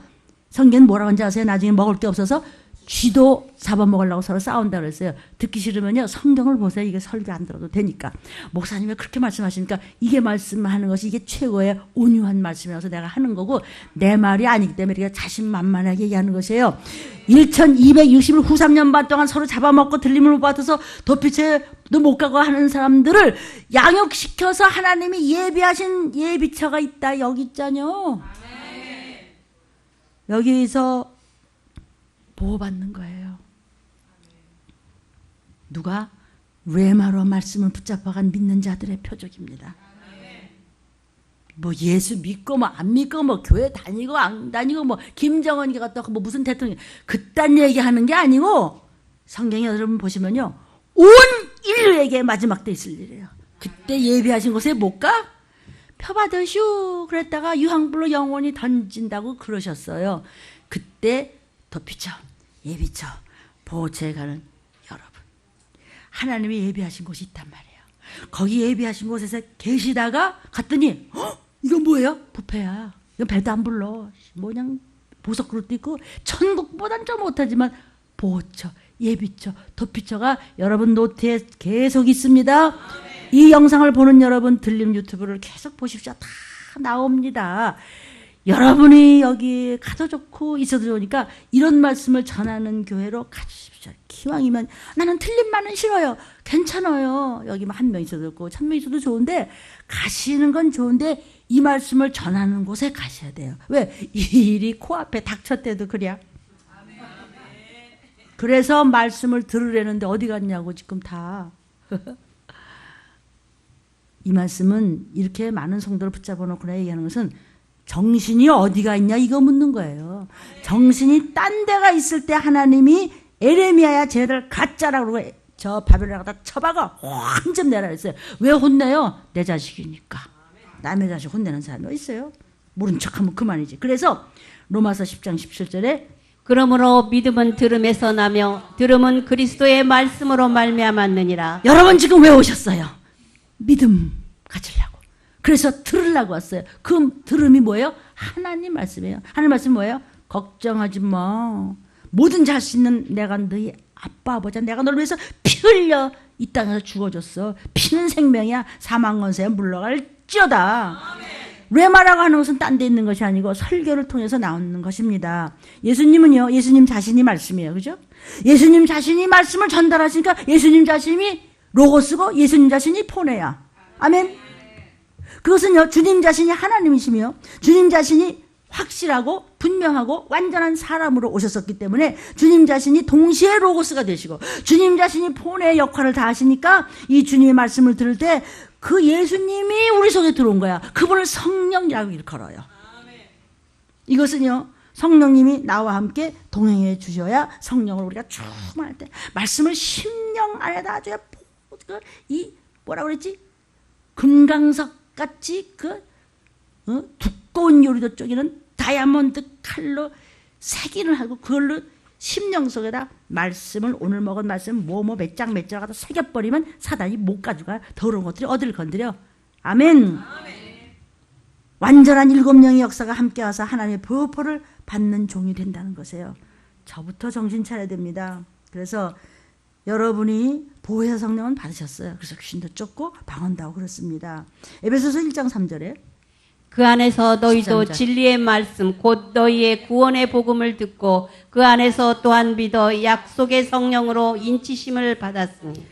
성경은 뭐라고 하는지 아세요? 나중에 먹을 게 없어서 쥐도 잡아먹으려고 서로 싸운다고 그랬어요. 듣기 싫으면요 성경을 보세요. 이게 설교 안 들어도 되니까. 목사님이 그렇게 말씀하시니까 이게 말씀하는 것이 이게 최고의 온유한 말씀이라서 내가 하는 거고 내 말이 아니기 때문에 우리가 자신만만하게 얘기하는 것이에요. 1260일 후 3년 반 동안 서로 잡아먹고 들림을 못 받아서 도피처에도 못 가고 하는 사람들을 양육시켜서 하나님이 예비하신 예비처가 있다. 여기 있잖요. 여기서 보호받는 거예요. 누가? 레마로 말씀을 붙잡아간 믿는 자들의 표적입니다. 뭐 예수 믿고 뭐 안 믿고 뭐 교회 다니고 안 다니고 뭐 김정은이 갔다 뭐 무슨 대통령 그딴 얘기하는 게 아니고 성경에 여러분 보시면요 온 인류에게 마지막 때 있을 일이에요. 그때 예비하신 곳에 못 가? 펴받으슈 그랬다가 유황불로 영원히 던진다고 그러셨어요. 그때 덧비쳐 예비쳐 보호처에 가는 여러분, 하나님이 예비하신 곳이 있단 말이에요. 거기 예비하신 곳에서 계시다가 갔더니 이건 뭐예요? 뷔페야. 이건 배도 안 불러. 뭐 그냥 보석 그릇도 있고 천국보단 좀 못하지만 보호처, 예비처, 덧비처가 여러분 노트에 계속 있습니다. 이 영상을 보는 여러분 들림 유튜브를 계속 보십시오. 다 나옵니다. 여러분이 여기 가도 좋고 있어도 좋으니까 이런 말씀을 전하는 교회로 가주십시오. 기왕이면 나는 틀린 말은 싫어요. 괜찮아요. 여기 한 명 있어도 좋고 1000명 있어도 좋은데 가시는 건 좋은데 이 말씀을 전하는 곳에 가셔야 돼요. 왜? 이 일이 코앞에 닥쳤대도 그래야. 그래서 말씀을 들으려는데 어디 갔냐고 지금 다. 이 말씀은 이렇게 많은 성도를 붙잡아 놓고 얘기하는 것은 정신이 어디가 있냐 이거 묻는 거예요. 정신이 딴 데가 있을 때 하나님이 에레미야야 쟤들 가짜라고 그러고 저 바벨론에 갖다 쳐박아 완전 내라 그랬어요. 왜 혼내요? 내 자식이니까. 남의 자식 혼내는 사람이 있어요? 모른 척하면 그만이지. 그래서 로마서 10장 17절에 그러므로 믿음은 들음에서 나며 들음은 그리스도의 말씀으로 말미암았느니라. 여러분 지금 왜 오셨어요? 믿음 가지려고. 그래서 들으려고 왔어요. 그 들음이 뭐예요? 하나님 말씀이에요. 하나님 말씀 뭐예요? 걱정하지 마. 모든 잘 수 있는 내가 너희 아빠 아버지야. 내가 너를 위해서 피 흘려 이 땅에서 죽어줬어. 피는 생명이야. 사망 권세에 물러갈지어다. 레마라고 하는 것은 딴 데 있는 것이 아니고 설교를 통해서 나오는 것입니다. 예수님은요, 예수님 자신이 말씀이에요. 그죠? 예수님 자신이 말씀을 전달하시니까 예수님 자신이 로고스고 예수님 자신이 포네야. 아멘. 그것은요, 주님 자신이 하나님이시며 주님 자신이 확실하고 분명하고 완전한 사람으로 오셨었기 때문에 주님 자신이 동시에 로고스가 되시고 주님 자신이 포네의 역할을 다 하시니까 이 주님의 말씀을 들을 때 그 예수님이 우리 속에 들어온 거야. 그분을 성령이라고 일컬어요. 이것은요, 성령님이 나와 함께 동행해 주셔야 성령을 우리가 충만할 때 말씀을 심령 안에다 아주 이 뭐라고 그랬지? 금강석 같이 두꺼운 요리도 쪼개는 다이아몬드 칼로 새기를 하고 그걸로 심령 속에다 말씀을 오늘 먹은 말씀 몇 장 몇 장 갖다 새겨버리면 사단이 못 가져가. 더러운 것들이 어디를 건드려. 아멘. 완전한 일곱 영의 역사가 함께 와서 하나님의 보호를 받는 종이 된다는 것이에요. 저부터 정신 차려야 됩니다. 그래서 여러분이 보혜사 성령은 받으셨어요. 그래서 귀신도 쫓고 방언도 하고 그렇습니다. 에베소서 1장 3절에 그 안에서 너희도 13절. 진리의 말씀 곧 너희의 구원의 복음을 듣고 그 안에서 또한 믿어 약속의 성령으로 인치심을 받았으니.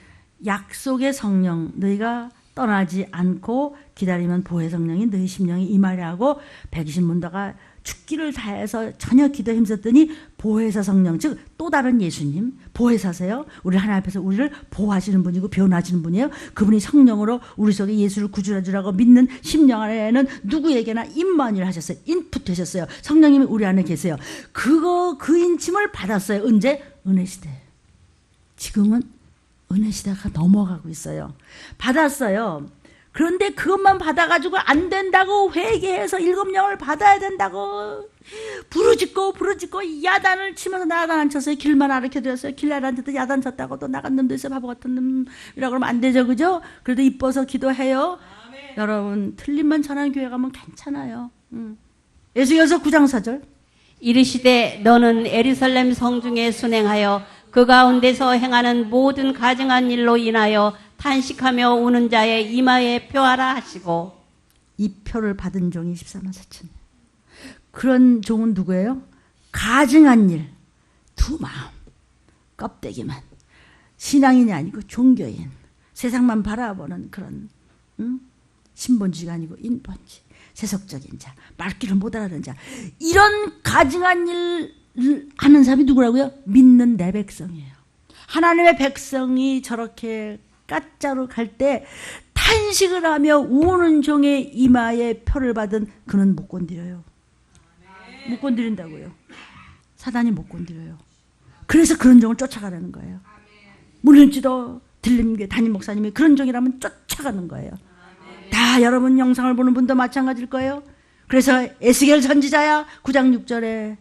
약속의 성령 너희가 떠나지 않고 기다리면 보혜 성령이 너희 심령이 임하려 하고 120문도가 죽기를 다해서 전혀 기도 힘썼더니 보혜사 성령, 즉 또 다른 예수님 보혜사세요. 우리 하나님 앞에서 우리를 보호하시는 분이고 변호하시는 분이에요. 그분이 성령으로 우리 속에 예수를 구주라 주라고 믿는 심령 안에는 누구에게나 임마누엘 하셨어요. 인풋 되셨어요. 성령님이 우리 안에 계세요. 그 인침을 받았어요. 언제? 은혜시대. 지금은 은혜시대가 넘어가고 있어요. 받았어요. 그런데 그것만 받아가지고 안 된다고 회개해서 일곱 영을 받아야 된다고 부르짖고 야단을 치면서 야단 안 쳤어요. 길만 가르쳐드렸어요. 길 야단 쳤더니 야단 쳤다고 또 나간 놈도 있어. 바보 같은 놈이라고 그러면 안 되죠. 그죠? 그래도 이뻐서 기도해요. 아멘. 여러분 틀림만 전하는 교회 가면 괜찮아요. 에스겔서 9장 4절 이르시되 너는 예루살렘 성중에 순행하여 그 가운데서 행하는 모든 가증한 일로 인하여 탄식하며 우는 자의 이마에 표하라 하시고. 이 표를 받은 종이 14만 4천. 그런 종은 누구예요? 가증한 일, 두 마음, 껍데기만. 신앙인이 아니고 종교인, 세상만 바라보는 그런 신본주의가 아니고 인본주의, 세속적인 자, 말귀를 못 알아듣는 자. 이런 가증한 일 하는 사람이 누구라고요? 믿는 내 백성이에요. 하나님의 백성이 저렇게 가짜로 갈 때 탄식을 하며 우는 종의 이마에 표를 받은 그는 못 건드려요. 못 건드린다고요. 사단이 못 건드려요. 그래서 그런 종을 쫓아가라는 거예요. 물론지도 들림교회 담임 목사님이 그런 종이라면 쫓아가는 거예요. 다 여러분 영상을 보는 분도 마찬가지일 거예요. 그래서 에스겔 선지자야 9장 6절에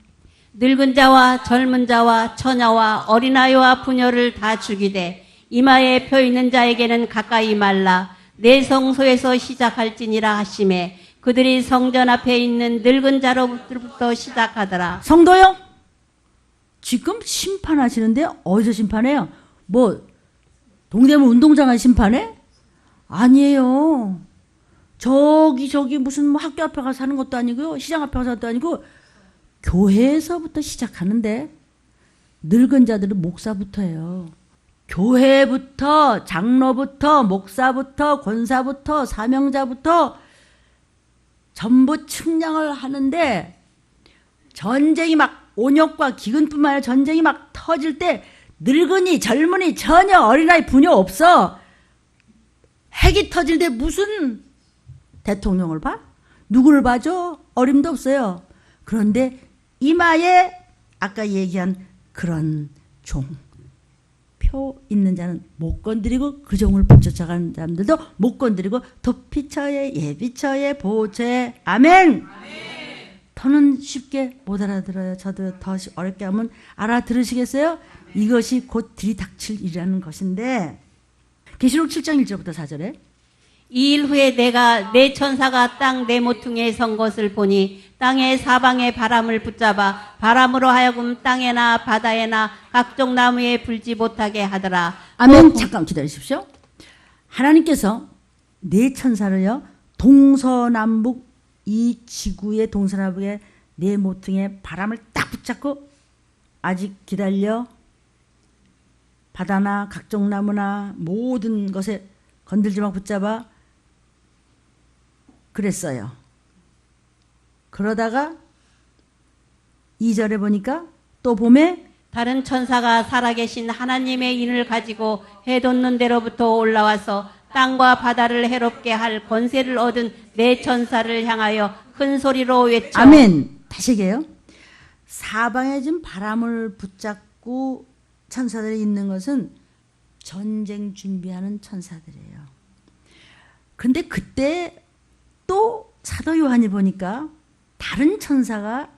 늙은 자와 젊은 자와 처녀와 어린아이와 부녀를 다 죽이되 이마에 표 있는 자에게는 가까이 말라 내 성소에서 시작할지니라 하심에 그들이 성전 앞에 있는 늙은 자로부터 시작하더라. 성도요? 지금 심판하시는데 어디서 심판해요? 뭐 동대문 운동장에 심판해? 아니에요. 저기 무슨 뭐 학교 앞에 가서 하는 것도 아니고요. 시장 앞에 가서 하는 것도 아니고 교회에서부터 시작하는데 늙은 자들은 목사부터예요. 교회부터 장로부터 목사부터 권사부터 사명자부터 전부 측량을 하는데 전쟁이 막 온역과 기근뿐만 아니라 전쟁이 막 터질 때 늙은이 젊은이 처녀 어린아이 부녀 없어. 핵이 터질 때 무슨 대통령을 봐? 누구를 봐줘? 어림도 없어요. 그런데 이마에 아까 얘기한 그런 종, 표 있는 자는 못 건드리고 그 종을 붙여쳐가는 사람들도 못 건드리고 도피처에 예비처에 보호처에 아멘. 더는 쉽게 못 알아들어요. 저도 더 어렵게 하면 알아들으시겠어요? 이것이 곧 들이닥칠 일이라는 것인데 계시록 7장 1절부터 4절에 이 일 후에 내가 내 천사가 땅 내 모퉁이에 선 것을 보니 땅의 사방에 바람을 붙잡아 바람으로 하여금 땅에나 바다에나 각종 나무에 불지 못하게 하더라. 아멘. 잠깐 기다리십시오. 하나님께서 네 천사를요 동서남북 이 지구의 동서남북에 네 모퉁이에 바람을 딱 붙잡고 아직 기다려 바다나 각종 나무나 모든 것에 건들지 마 붙잡아 그랬어요. 그러다가 2절에 보니까 또 봄에 다른 천사가 살아계신 하나님의 인을 가지고 해 돋는 데로부터 올라와서 땅과 바다를 해롭게 할 권세를 얻은 네 천사를 향하여 큰 소리로 외쳐 아멘. 다시 얘기해요. 사방에 지금 바람을 붙잡고 천사들이 있는 것은 전쟁 준비하는 천사들이에요. 근데 그때 또 사도 요한이 보니까 다른 천사가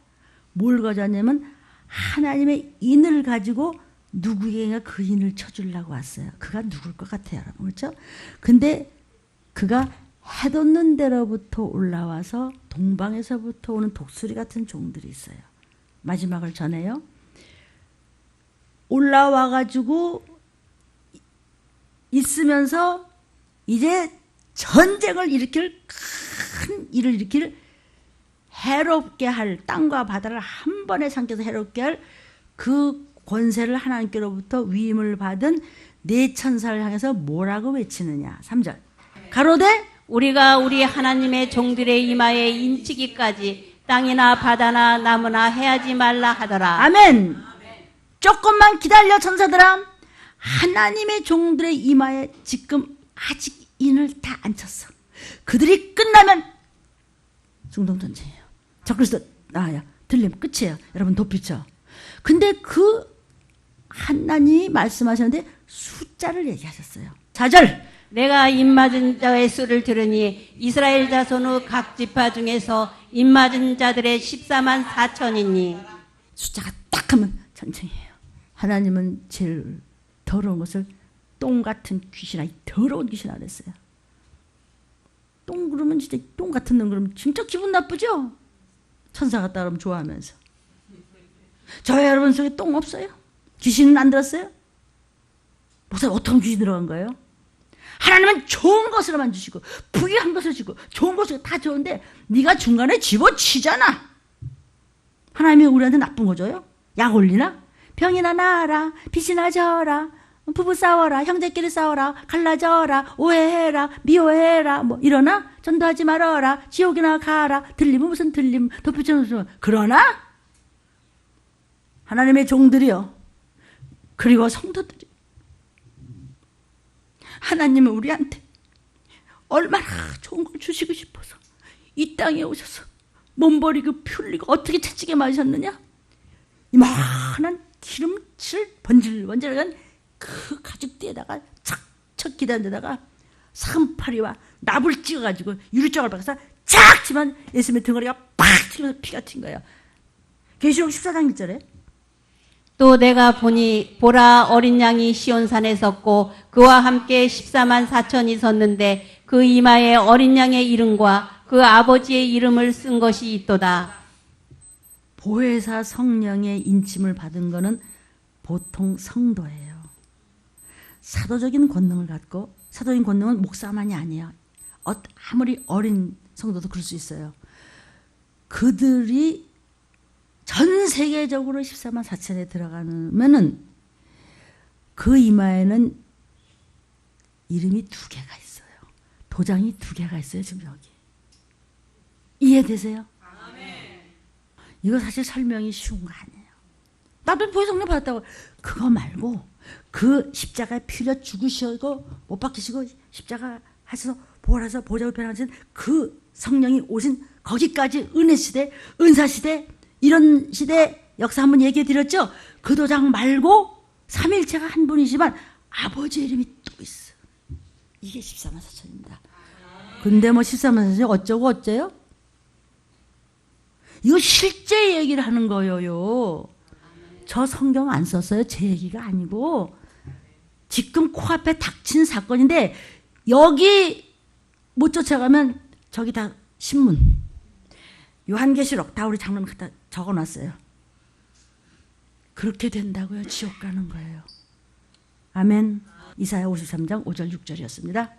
뭘 가져왔냐면 하나님의 인을 가지고 누구에게 그 인을 쳐주려고 왔어요. 그가 누굴 것 같아요, 여러분. 그렇죠? 근데 그가 해 돋는 데로부터 올라와서 동방에서부터 오는 독수리 같은 종들이 있어요. 마지막을 전해요. 올라와가지고 있으면서 이제 전쟁을 일으킬 큰 일을 일으킬 해롭게 할 땅과 바다를 한 번에 삼켜서 해롭게 할 그 권세를 하나님께로부터 위임을 받은 네 천사를 향해서 뭐라고 외치느냐. 3절 가로되 우리가 우리 하나님의 종들의 이마에 인치기까지 땅이나 바다나 나무나 해하지 말라 하더라. 아멘. 조금만 기다려 천사들아. 하나님의 종들의 이마에 지금 아직 인을 다 안 쳤어. 그들이 끝나면 중동전쟁이에요. 적그리스도 나와요. 들리면 끝이에요. 여러분 도피쳐. 근데 그 하나님이 말씀하셨는데 숫자를 얘기하셨어요. 4절 내가 입맞은 자의 수를 들으니 이스라엘 자손 후 각 지파 중에서 입맞은 자들의 14만 4천이니 숫자가 딱 하면 전쟁이에요. 하나님은 제일 더러운 것을 똥 같은 귀신아, 더러운 귀신아 그랬어요. 똥 그러면 진짜 똥 같은 놈 그러면 진짜 기분 나쁘죠? 천사 같다 그러면 좋아하면서. 저희 여러분 속에 똥 없어요? 귀신은 안 들었어요? 목사님 어떤 귀신 들어간 거예요? 하나님은 좋은 것으로만 주시고 부유한 것을 주고 좋은 것을 다 좋은데 네가 중간에 집어치잖아. 하나님이 우리한테 나쁜 거 줘요? 약 올리나? 병이나 나아라, 빚이나 져라, 부부 싸워라, 형제끼리 싸워라, 갈라져라, 오해해라, 미워해라, 뭐 이러나? 전도하지 말아라, 지옥이나 가라. 들리면 무슨 들림, 덮여져 무슨. 그러나 하나님의 종들이요, 그리고 성도들이 하나님은 우리한테 얼마나 좋은 걸 주시고 싶어서 이 땅에 오셔서 몸 버리고 피 흘리고 어떻게 채찍에 맞으셨느냐? 이만한 기름칠 번질번질한 그 가죽띠에다가 착착 기대는 데다가 상파리와 납을 찍어가지고 유리장을 박아서 착 치면 예수님의 등허리가 팍 튀면서 피가 튄 거예요. 계시록 14장 1절에 또 내가 보니 보라 어린 양이 시온산에 섰고 그와 함께 14만 4천이 섰는데 그 이마에 어린 양의 이름과 그 아버지의 이름을 쓴 것이 있도다. 보혜사 성령의 인침을 받은 거는 보통 성도예요. 사도적인 권능을 갖고, 사도적인 권능은 목사만이 아니에요. 아무리 어린 성도도 그럴 수 있어요. 그들이 전 세계적으로 14만 4천에 들어가면은 그 이마에는 이름이 2개가 있어요. 도장이 2개가 있어요. 지금 여기. 이해되세요? 이거 사실 설명이 쉬운 거 아니에요. 나도 보혜사 성령 받았다고. 그거 말고 그 십자가에 피려 죽으시고 못 박히시고 십자가 하셔서 보라서 보좌로 변하신 그 성령이 오신 거기까지 은혜 시대, 은사 시대, 이런 시대 역사 한번 얘기해 드렸죠. 그 도장 말고 삼일체가 한 분이지만 아버지의 이름이 또 있어. 이게 14만 4천입니다. 근데 뭐 14만 4천이 어쩌고 어째요? 이거 실제 얘기를 하는 거예요. 저 성경 안 썼어요. 제 얘기가 아니고 지금 코앞에 닥친 사건인데 여기 못 쫓아가면 저기 다 신문, 요한계시록 다 우리 장로님 갖다 적어놨어요. 그렇게 된다고요. 지옥 가는 거예요. 아멘. 이사야 53장 5절 6절이었습니다.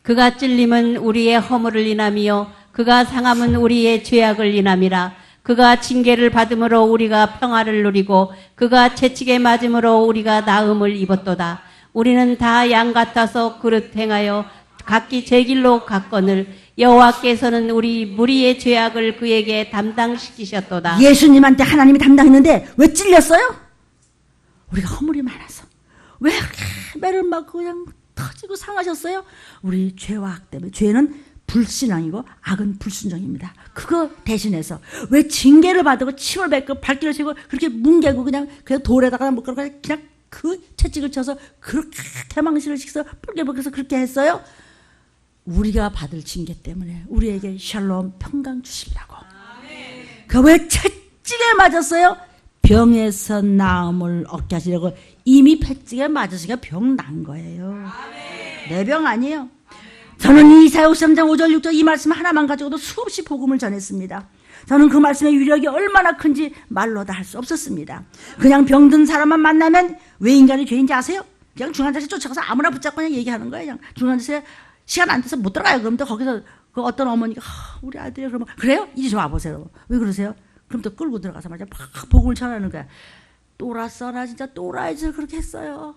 그가 찔림은 우리의 허물을 인하며 그가 상함은 우리의 죄악을 인함이라. 그가 징계를 받음으로 우리가 평화를 누리고 그가 채찍에 맞음으로 우리가 나음을 입었도다. 우리는 다 양 같아서 그릇 행하여 각기 제 길로 갔거늘 여호와께서는 우리 무리의 죄악을 그에게 담당시키셨도다. 예수님한테 하나님이 담당했는데 왜 찔렸어요? 우리가 허물이 많아서. 왜 그렇게 매를 맞고 그냥 터지고 상하셨어요? 우리 죄와 악 때문에. 죄는 불신앙이고 악은 불순종입니다. 그거 대신해서 왜 징계를 받고 침을 뱉고 발길을 세고 그렇게 뭉개고 그냥 돌에다가 뭐 그냥 그 채찍을 쳐서 그렇게 개망신을 시켜서 뿔개벗겨서 그렇게 했어요? 우리가 받을 징계 때문에 우리에게 샬롬 평강 주시려고. 그 왜 채찍에 맞았어요? 병에서 나음을 얻게 하시려고. 이미 채찍에 맞으시니까 병 난 거예요. 내 병 아니에요. 저는 이사야 53장 5절 6절 이 말씀 하나만 가지고도 수없이 복음을 전했습니다. 저는 그 말씀의 위력이 얼마나 큰지 말로 다 할 수 없었습니다. 그냥 병든 사람만 만나면 왜 인간이 죄인지 아세요? 그냥 중환자실 쫓아가서 아무나 붙잡고 그냥 얘기하는 거예요. 그냥 중환자실에 시간 안 돼서 못 들어가요. 그럼 또 거기서 그 어떤 어머니가 우리 아들이 그러면 그래요? 이리 좀 와보세요. 왜 그러세요? 그럼 또 끌고 들어가서 말이야 막 복음을 전하는 거야. 또라써 나 진짜 또라이 짓을 그렇게 했어요.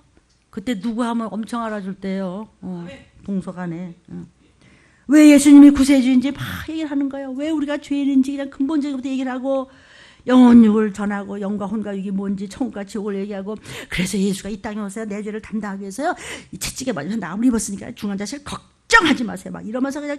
그때 누구 하면 엄청 알아줄 때요. 동서간에. 왜 예수님이 구세주인지 막 얘기를 하는 거예요. 왜 우리가 죄인인지 그냥 근본적으로부터 얘기를 하고 영혼육을 전하고 영과 혼과 육이 뭔지 천국과 지옥을 얘기하고 그래서 예수가 이 땅에 오세요. 내 죄를 담당하기 위해서요. 이 채찍에 맞아서 나무를 입었으니까 중환자실 걱정하지 마세요. 막 이러면서 그냥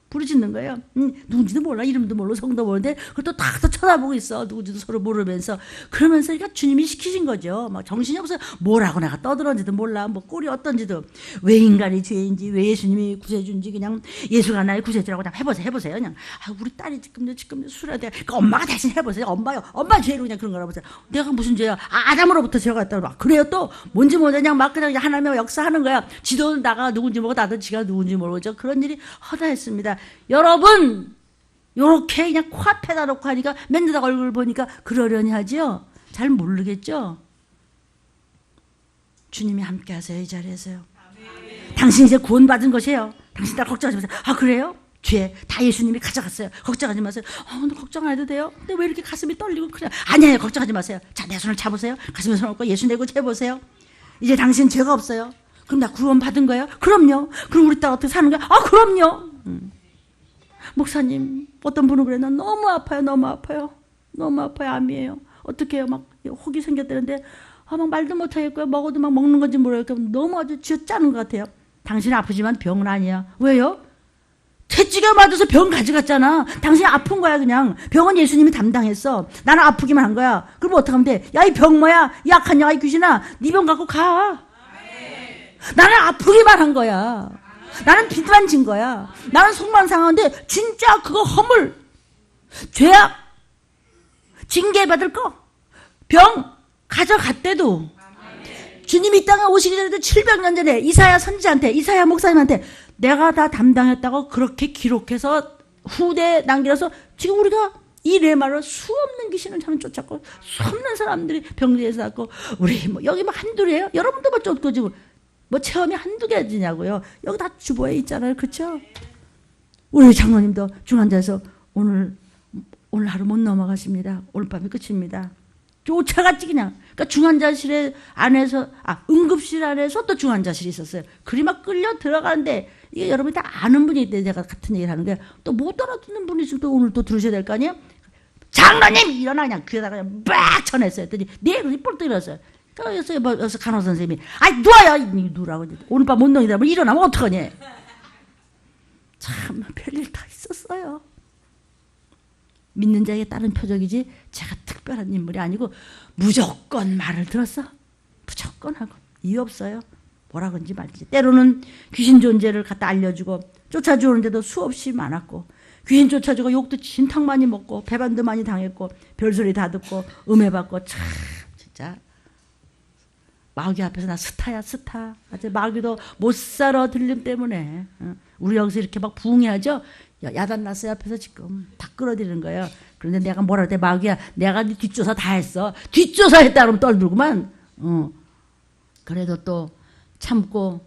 부르짖는 거예요. 누군지도 몰라. 이름도 모르고 성도 모르는데 그걸 또 다 쳐다보고 있어. 누군지도 서로 모르면서. 그러면서 그러니까 주님이 시키신 거죠. 막 정신이 없어요. 뭐라고 내가 떠들었는지도 몰라. 뭐 꼴이 어떤지도. 왜 인간이 죄인지 왜 예수님이 구세주인지 그냥 예수가 나의 구세주라고 그냥 해보세요. 그냥 우리 딸이 지금 술하대. 그러니까 엄마가 대신 해보세요. 엄마 죄로 그냥 그런 거라 보세요. 내가 무슨 죄야? 아담으로부터 죄가 있다고 막 그래요. 또 뭔지 모르냐 그냥 막 그냥 하나님의 역사하는 거야. 지도 나가 누군지 모르고 나도 지가 누군지 모르고 저 그런 일이 허다했습니다. 여러분 요렇게 그냥 코앞에다 놓고 하니까 맨날 얼굴 보니까 그러려니 하죠. 잘 모르겠죠. 주님이 함께 하세요. 이 자리에서요. 당신 이제 구원받은 것이에요. 당신 다 걱정하지 마세요. 그래요? 죄 다 예수님이 가져갔어요. 걱정하지 마세요. 너 걱정 안 해도 돼요? 근데 왜 이렇게 가슴이 떨리고 그래? 아니에요. 걱정하지 마세요. 자, 내 손을 잡으세요. 가슴에 손을 얹고 예수 내고 재보세요. 이제 당신 죄가 없어요. 그럼 나 구원 받은 거예요? 그럼요. 그럼 우리 딸 어떻게 사는 거야? 그럼요. 목사님, 어떤 분은 그래. 나 너무 아파요. 암이에요. 어떻게 해요? 막 혹이 생겼다는데 막 말도 못하겠고요. 먹어도 막 먹는 건지 모르겠고 너무 아주 쥐어짜는 것 같아요. 당신 아프지만 병은 아니야. 왜요? 채찍에 맞아서 병 가져갔잖아. 당신이 아픈 거야 그냥. 병은 예수님이 담당했어. 나는 아프기만 한 거야. 그럼 어떡하면 돼? 야, 이 병 뭐야? 이 약한 영아, 이 귀신아. 네 병 갖고 가. 나는 아프기만 한 거야. 나는 빚만 진 거야. 나는 속만 상하는데 진짜 그거 허물, 죄악, 징계받을 거, 병 가져갔대도 주님이 이 땅에 오시기 전에도 700년 전에 이사야 선지자한테, 이사야 목사님한테 내가 다 담당했다고 그렇게 기록해서 후대에 남겨서 지금 우리가 이 레마로 수없는 귀신을 저는 쫓았고 수없는 사람들이 병리에서 났고 우리 뭐 여기 뭐 한둘이에요? 여러분도 뭐 쫓고 지금 뭐 체험이 한두 개지냐고요. 여기 다 주보에 있잖아요. 그렇죠? 우리 장로님도 중환자에서 오늘 하루 못 넘어가십니다. 오늘 밤이 끝입니다. 쫓아갔지 그냥. 그러니까 중환자실 안에서 응급실 안에서 또 중환자실이 있었어요. 그리 막 끌려 들어가는데 이게 여러분이 다 아는 분이 있대. 제가 같은 얘기를 하는 게 또 못 알아듣는 분이 지금 또 오늘 또 들으셔야 될 거 아니에요? 장로님 일어나 그냥 귀에다가 그냥 빡 쳐냈어요. 했더니 네 그렇게 뿔 일어났어요. 그래서 간호 선생님이 누워요. 누라고 오늘 밤 못 넘기다 뭐 일어나면 어떡하냐. 참 별일 다 있었어요. 믿는 자에게 따른 표적이지 제가 특별한 인물이 아니고 무조건 말을 들었어. 무조건 하고 이유 없어요. 뭐라 그런지 말지. 때로는 귀신 존재를 갖다 알려주고 쫓아주는데도 수없이 많았고 귀신 쫓아주고 욕도 진탕 많이 먹고 배반도 많이 당했고 별소리 다 듣고 음해받고 참 진짜 마귀 앞에서 나 스타야 스타. 아주 마귀도 못 살아 들림 때문에 우리 여기서 이렇게 막 부흥해야죠. 야단 났어요. 앞에서 지금 다 끌어들이는 거예요. 그런데 내가 뭐라 그래 마귀야 내가 네 뒷조사 다 했어. 뒷조사 했다 그러면 떨들구만. 그래도 또 참고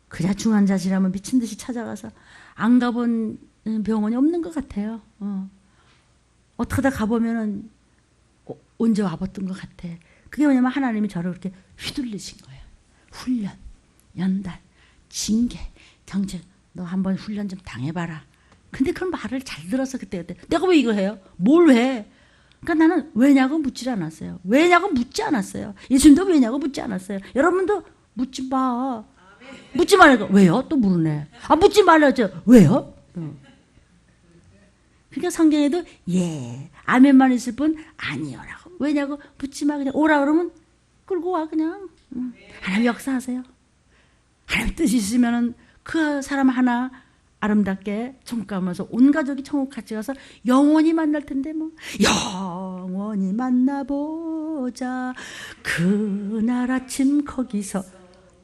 그냥 중환자실하면 미친 듯이 찾아가서 안 가본 병원이 없는 것 같아요. 어떡하다 가보면은 언제 와봤던 것 같아. 그게 뭐냐면 하나님이 저를 그렇게 휘둘리신 거예요. 훈련, 연단, 징계, 경쟁. 너 한번 훈련 좀 당해봐라. 근데 그런 말을 잘 들어서 그때 내가 왜 이거 해요? 뭘 해? 그러니까 나는 왜냐고 묻지 않았어요. 왜냐고 묻지 않았어요. 예수님도 왜냐고 묻지 않았어요. 여러분도 묻지 마. 묻지 말라고. 왜요? 또 물으네. 묻지 말라죠. 왜요? 그러니까 성경에도 예, 아멘만 있을 뿐 아니요라고. 왜냐고 묻지 마. 그냥 오라 그러면 끌고 와 그냥. 하나님 역사하세요. 하나님 뜻이 있으면은 그 사람 하나 아름답게 천국 가면서 온 가족이 천국 같이 가서 영원히 만날 텐데 뭐 영원히 만나보자 그날 아침 거기서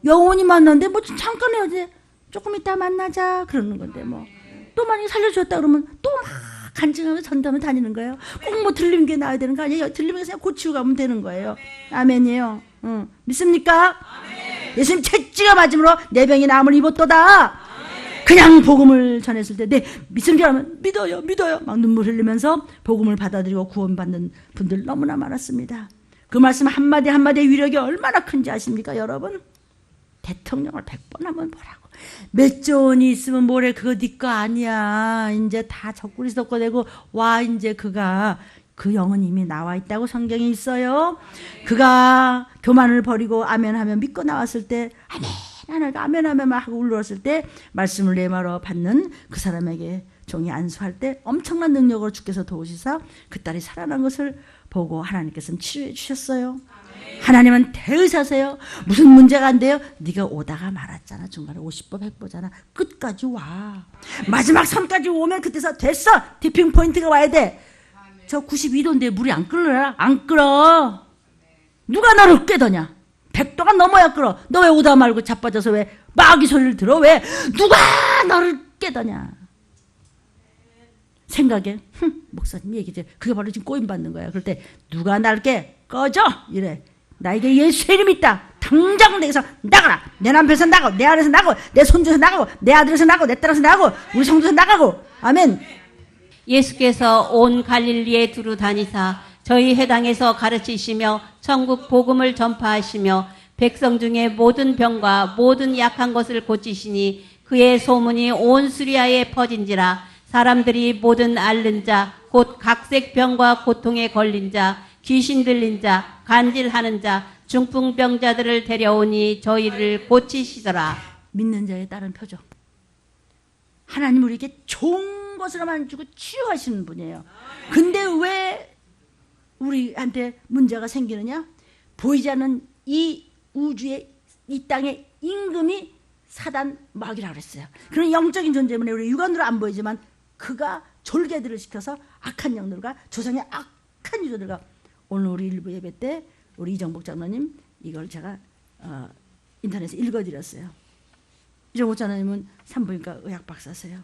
영원히 만났는데 뭐 잠깐 해야지 조금 이따 만나자 그러는 건데 뭐 또 만약에 살려주었다 그러면 또 막 간증하면서 전담을 다니는 거예요. 꼭 뭐 들리는 게 나야 되는 거 아니에요? 들리면 그냥 고치고 가면 되는 거예요. 아멘이에요. 믿습니까? 아멘. 예수님 채찍가 맞음으로 내 병이 나음을 입었도다. 그냥 복음을 전했을 때 네 믿음 하면 믿어요 막 눈물 흘리면서 복음을 받아들이고 구원받는 분들 너무나 많았습니다. 그 말씀 한마디 한마디의 위력이 얼마나 큰지 아십니까 여러분? 대통령을 100번 하면 뭐라고 몇 조 원이 있으면 뭐래 그거 네 거 아니야. 이제 다 적구리 섞어내고 와 이제 그가 그 영은 이미 나와 있다고 성경에 있어요. 그가 교만을 버리고 아멘하면 믿고 나왔을 때 하나가 아멘하면만 하고 울렀을 때 말씀을 내말로 받는 그 사람에게 종이 안수할 때 엄청난 능력으로 주께서 도우시사 그 딸이 살아난 것을 보고 하나님께서는 치료해 주셨어요. 하나님은 대의사세요. 무슨 문제가 안 돼요? 네가 오다가 말았잖아. 중간에 50보 100보잖아. 끝까지 와. 마지막 선까지 오면 그때서 됐어. 디핑 포인트가 와야 돼. 저 92도인데 물이 안 끓어라? 안 끓어. 누가 너를 깨더냐? 100도가 넘어야 끓어. 너 왜 오다 말고 자빠져서 왜 마귀 소리를 들어? 왜 누가 너를 깨더냐? 생각에 목사님 얘기지. 그게 바로 지금 꼬임 받는 거야. 그럴 때 누가 날 깨? 꺼져 이래. 나에게 예수의 이름이 있다. 당장 내게서 나가라. 내 남편에서 나가고 내 아내에서 나가고 내 손주에서 나가고 내 아들에서 나가고 내 딸에서 나가고 우리 성도에서 나가고. 아멘. 예수께서 온 갈릴리에 두루 다니사 저희 회당에서 가르치시며 천국 복음을 전파하시며 백성 중에 모든 병과 모든 약한 것을 고치시니 그의 소문이 온 수리아에 퍼진지라. 사람들이 모든 앓는 자 곧 각색 병과 고통에 걸린 자 귀신 들린 자 간질하는 자 중풍병자들을 데려오니 저희를 고치시더라. 믿는 자에 따른 표적. 하나님 우리에게 좋은 것으로만 주고 치유하시는 분이에요. 근데 왜 우리한테 문제가 생기느냐? 보이지 않는 이 우주의 이 땅의 임금이 사단 마귀라고 그랬어요. 그런 영적인 존재문에 우리 육안으로 안 보이지만 그가 졸개들을 시켜서 악한 영들과 조상의 악한 착한 유저들과 오늘 우리 일부 예배 때 우리 이정복 장로님 이걸 제가 인터넷에 읽어드렸어요. 이정복 장로님은 산부인과 의학 박사세요.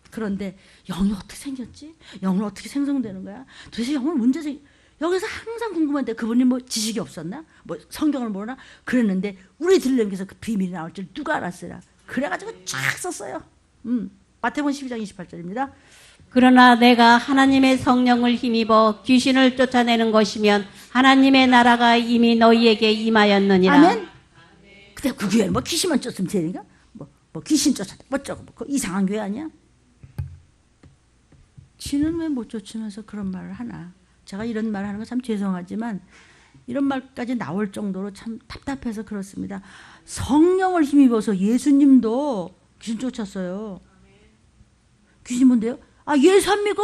그런데 영이 어떻게 생겼지? 영은 어떻게 생성되는 거야? 도대체 영은 문제지? 여기서 항상 궁금한데 그분이 뭐 지식이 없었나? 뭐 성경을 모르나? 그랬는데 우리 들려님께서 그 비밀이 나올 줄 누가 알았어요? 그래가지고 쫙 썼어요. 마태복음 12장 28절입니다. 그러나 내가 하나님의 성령을 힘입어 귀신을 쫓아내는 것이면 하나님의 나라가 이미 너희에게 임하였느니라. 아멘. 근데 그 교회는 뭐 귀신만 쫓으면 되니까? 뭐 귀신 쫓았다. 뭐 저거 그 이상한 교회 아니야? 지는 왜 못 쫓으면서 그런 말을 하나? 제가 이런 말을 하는 건 참 죄송하지만 이런 말까지 나올 정도로 참 답답해서 그렇습니다. 성령을 힘입어서 예수님도 귀신 쫓았어요. 귀신 뭔데요? 예수 안 믿고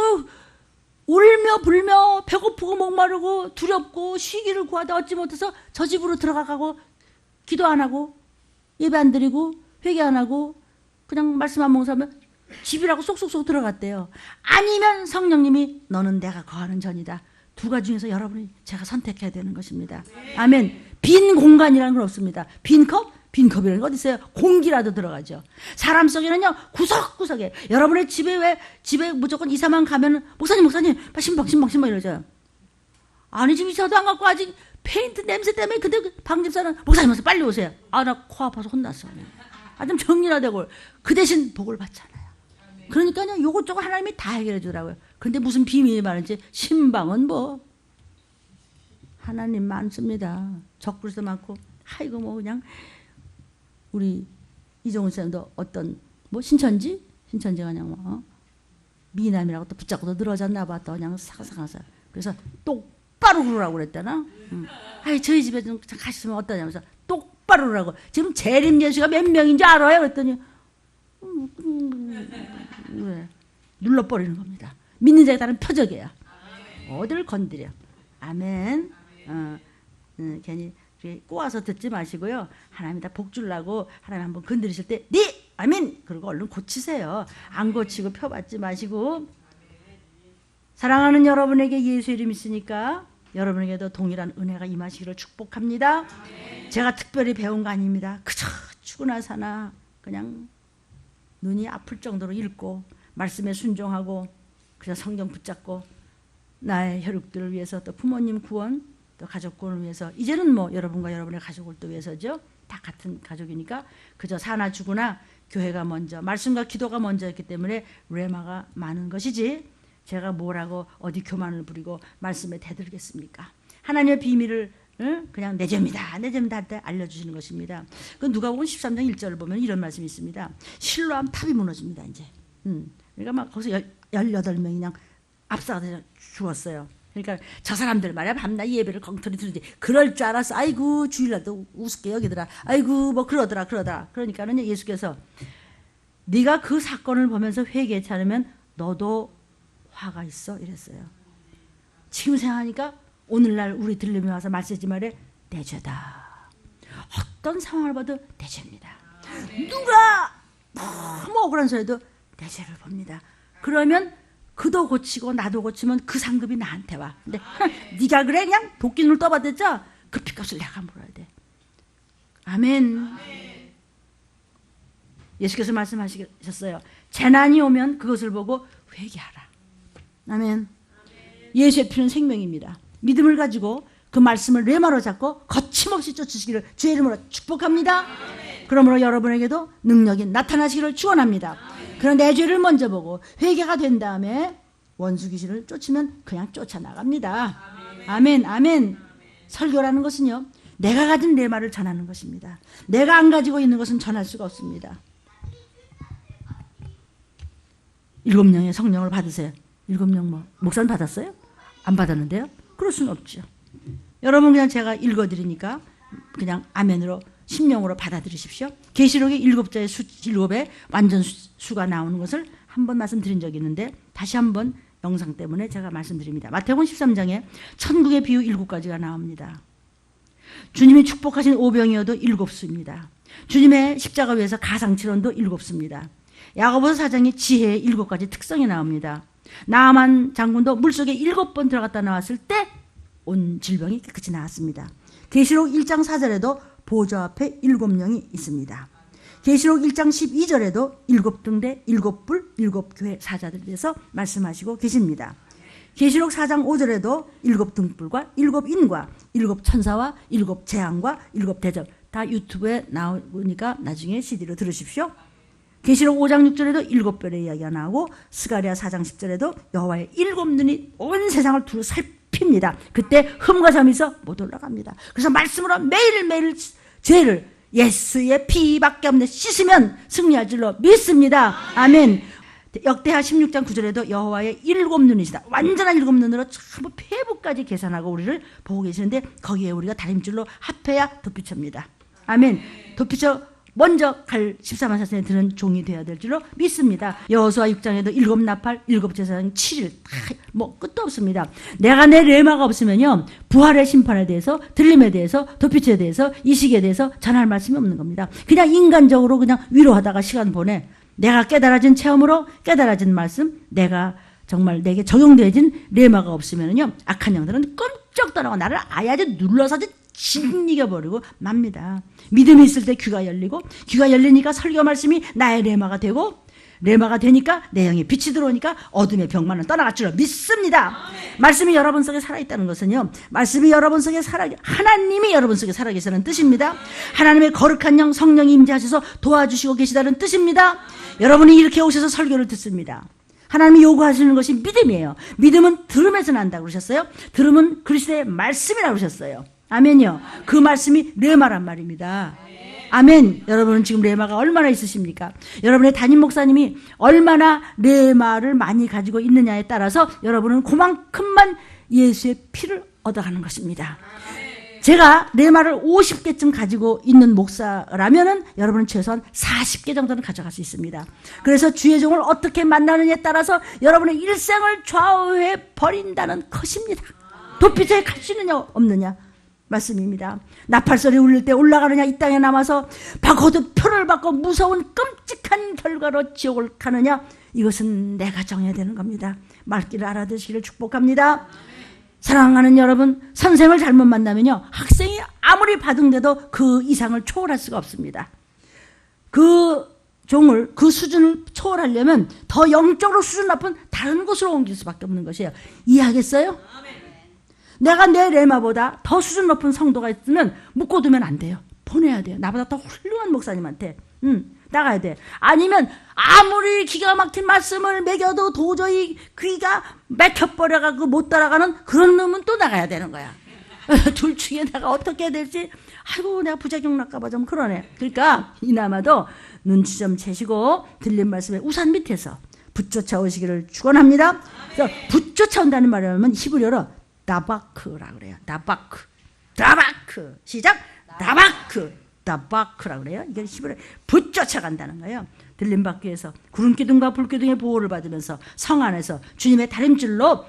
울며 불며 배고프고 목마르고 두렵고 쉬기를 구하다 얻지 못해서 저 집으로 들어가고 기도 안 하고 예배 안 드리고 회개 안 하고 그냥 말씀 안 몽사하면 집이라고 쏙쏙쏙 들어갔대요. 아니면 성령님이 너는 내가 거하는 전이다. 두 가지 중에서 여러분이 제가 선택해야 되는 것입니다. 아멘. 빈 공간이라는 건 없습니다. 빈 컵? 빈 컵이라는 거 어디 있어요? 공기라도 들어가죠. 사람 속에는요 구석구석에 여러분의 집에 무조건 이사만 가면은 목사님 신방 이러죠. 아니 지금 이사도 안 갖고 아직 페인트 냄새 때문에 근데 그 방집사는 목사님 빨리 오세요. 나 코 아파서 혼났어. 좀 정리나 되고 그 대신 복을 받잖아요. 그러니까요 요것저것 하나님이 다 해결해 주더라고요. 근데 무슨 비밀이 많은지 신방은 뭐 하나님 많습니다. 적그리스도 많고 아이고 뭐 그냥 우리 이종훈 쌤도 어떤 뭐 신천지가 그냥 뭐 미남이라고 또 붙잡고 늘어졌나 봐. 또 그냥 사가사가서 그래서 똑바로 그러라고 그랬다나. 저희 집에 좀 가시면 어떠냐면서 똑바로 그러라고. 지금 재림 예수가 몇 명인지 알아요? 그랬더니 왜 눌러버리는 겁니다. 믿는 자에 따른 표적이에요. 어딜 건드려. 아멘. 괜히 꼬아서 듣지 마시고요. 하나님 다 복 주려고 하나님 한번 건드리실 때 네! 아멘! 그리고 얼른 고치세요. 안 고치고 펴받지 마시고. 사랑하는 여러분에게 예수의 이름 있으니까 여러분에게도 동일한 은혜가 임하시기를 축복합니다. 제가 특별히 배운 거 아닙니다. 그저 죽으나 사나 그냥 눈이 아플 정도로 읽고 말씀에 순종하고 그냥 성경 붙잡고 나의 혈육들을 위해서 또 부모님 구원 또 가족 구원을 위해서 이제는 뭐 여러분과 여러분의 가족을 또 위해서죠. 다 같은 가족이니까 그저 사나 죽으나 교회가 먼저 말씀과 기도가 먼저였기 때문에 레마가 많은 것이지 제가 뭐라고 어디 교만을 부리고 말씀에 대들겠습니까? 하나님의 비밀을 그냥 내 죄입니다 할 때 알려주시는 것입니다. 그 누가복음 13장 1절을 보면 이런 말씀이 있습니다. 실로암 탑이 무너집니다. 이제 그러니까 막 거기서 18명이 그냥 압사가 죽었어요. 그러니까 저 사람들 말이야 밤낮 예배를 엉터리 들으지 그럴 줄 알았어. 아이고 주일날도 우습게 여기더라. 아이고 뭐 그러더라. 그러니까는 예수께서 네가 그 사건을 보면서 회개치 않으면 너도 화가 있어 이랬어요. 지금 생각하니까 오늘날 우리 들림에 와서 말씀하지 말에 내 죄다. 어떤 상황을 봐도 내 죄입니다. 누가 너무 억울한 소리도 내 죄를 봅니다. 그러면 그도 고치고 나도 고치면 그 상급이 나한테 와. 근데 네가 그래 그냥 도끼눈을 떠받았죠? 그 핏값을 내가 물어야 돼. 아멘. 예수께서 말씀하셨어요. 재난이 오면 그것을 보고 회개하라. 아멘. 예수의 피는 생명입니다. 믿음을 가지고 그 말씀을 레마로 잡고 거침없이 쫓으시기를 주의 이름으로 축복합니다. 그러므로 여러분에게도 능력이 나타나시기를 축원합니다. 그런 내 죄를 먼저 보고 회개가 된 다음에 원수 귀신을 쫓으면 그냥 쫓아나갑니다. 아멘. 아멘. 설교라는 것은요. 내가 가진 레마를 전하는 것입니다. 내가 안 가지고 있는 것은 전할 수가 없습니다. 7명의 성령을 받으세요. 7명 뭐 목사님 받았어요? 안 받았는데요? 그럴 수는 없죠. 여러분 그냥 제가 읽어드리니까 그냥 아멘으로 심령으로 받아들이십시오. 계시록의 7자의 7에 완전 수가 나오는 것을 한번 말씀드린 적이 있는데 다시 한번 영상 때문에 제가 말씀드립니다. 마태복음 13장에 천국의 비유 7가지가 나옵니다. 주님이 축복하신 오병이어도 7수입니다. 주님의 십자가 위에서 가상칠언도 7수입니다. 야고보서 4장에 지혜의 7가지 특성이 나옵니다. 나아만 장군도 물속에 7번 들어갔다 나왔을 때 온 질병이 깨끗이 나았습니다. 계시록 1장 4절에도 보좌 앞에 7영이 있습니다. 계시록 1장 12절에도 7등대, 7불, 7교회 사자들에 대해서 말씀하시고 계십니다. 계시록 4장 5절에도 7등불과 7인과 7천사와 7재앙과 7대접 다 유튜브에 나오니까 나중에 CD로 들으십시오. 계시록 5장 6절에도 7별의 이야기가 나오고 스가랴 4장 10절에도 여호와의 7눈이 온 세상을 두루 살핍니다. 그때 흠과 잠이 있어 못 올라갑니다. 그래서 말씀으로 매일매일 죄를 예수의 피밖에 없는 씻으면 승리할 줄로 믿습니다. 아멘. 역대하 16장 9절에도 여호와의 7눈이시다. 완전한 7눈으로 전부 폐부까지 계산하고 우리를 보고 계시는데 거기에 우리가 다림줄로 합해야 덧붙입니다. 아멘. 덧붙여 먼저 갈 14만 4천에 드는 종이 되어야 될 줄로 믿습니다. 여호수아 6장에도 7나팔, 7제사장 7일 뭐 끝도 없습니다. 내가 내 레마가 없으면요 부활의 심판에 대해서, 들림에 대해서, 덧붙여에 대해서, 이식에 대해서 전할 말씀이 없는 겁니다. 그냥 인간적으로 그냥 위로하다가 시간 보내. 내가 깨달아진 체험으로 깨달아진 말씀, 내가 정말 내게 적용되어진 레마가 없으면요 악한 영들은 끔쩍 떠나고 나를 아예 눌러서 짓이겨버리고 맙니다. 믿음이 있을 때 귀가 열리고, 귀가 열리니까 설교 말씀이 나의 레마가 되고, 레마가 되니까 내 영에 빛이 들어오니까 어둠의 병만은 떠나갈 줄로 믿습니다. 말씀이 여러분 속에 살아있다는 것은요 말씀이 여러분 속에 하나님이 여러분 속에 살아계시다는 뜻입니다. 하나님의 거룩한 영 성령이 임재하셔서 도와주시고 계시다는 뜻입니다. 여러분이 이렇게 오셔서 설교를 듣습니다. 하나님이 요구하시는 것이 믿음이에요. 믿음은 들음에서 난다고 그러셨어요. 들음은 그리스도의 말씀이라고 그러셨어요. 아멘요. 그 말씀이 레마란 말입니다. 아멘. 여러분은 지금 레마가 얼마나 있으십니까? 여러분의 담임 목사님이 얼마나 레마를 많이 가지고 있느냐에 따라서 여러분은 그만큼만 예수의 피를 얻어가는 것입니다. 제가 레마를 50개쯤 가지고 있는 목사라면은 여러분은 최소한 40개 정도는 가져갈 수 있습니다. 그래서 주의 종을 어떻게 만나느냐에 따라서 여러분의 일생을 좌우해 버린다는 것입니다. 도피처에 갈 수 있느냐 없느냐 말씀입니다. 나팔소리 울릴 때 올라가느냐 이 땅에 남아서 바코드 표를 받고 무서운 끔찍한 결과로 지옥을 가느냐, 이것은 내가 정해야 되는 겁니다. 말귀를 알아듣기를 축복합니다. 사랑하는 여러분, 선생을 잘못 만나면요 학생이 아무리 바둥대도 그 이상을 초월할 수가 없습니다. 그 종을, 그 수준을 초월하려면 더 영적으로 수준 높은 다른 곳으로 옮길 수밖에 없는 것이에요. 이해하겠어요? 내가 내 레마보다 더 수준 높은 성도가 있으면 묶어두면 안 돼요. 보내야 돼요. 나보다 더 훌륭한 목사님한테 나가야 돼. 아니면 아무리 기가 막힌 말씀을 먹여도 도저히 귀가 막혀버려가지고 못 따라가는 그런 놈은 또 나가야 되는 거야. 둘 중에 내가 어떻게 해야 될지, 아이고 내가 부작용 날까봐 좀 그러네. 그러니까 이나마도 눈치 좀 채시고 들린 말씀에 우산 밑에서 붙쫓아 오시기를 축원합니다. 그래서 붙쫓아온다는 말이라면 히브리어로 다바크라고 그래요. 다바크. 시작. 다바크라고 그래요. 이게 히브리어 붙쫓아간다는 거예요. 들림받기 위해서 구름기둥과 불기둥의 보호를 받으면서 성 안에서 주님의 다림줄로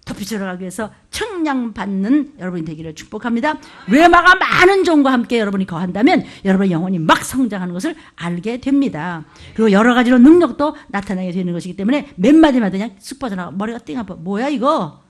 덮이쳐 가기 위해서 청량받는 여러분이 되기를 축복합니다. 레마가 많은 종과 함께 여러분이 거한다면 여러분의 영혼이 막 성장하는 것을 알게 됩니다. 그리고 여러 가지로 능력도 나타나게 되는 것이기 때문에 몇 마디마다 그냥 쑥 빠져나가 머리가 띵 아파. 뭐야 이거?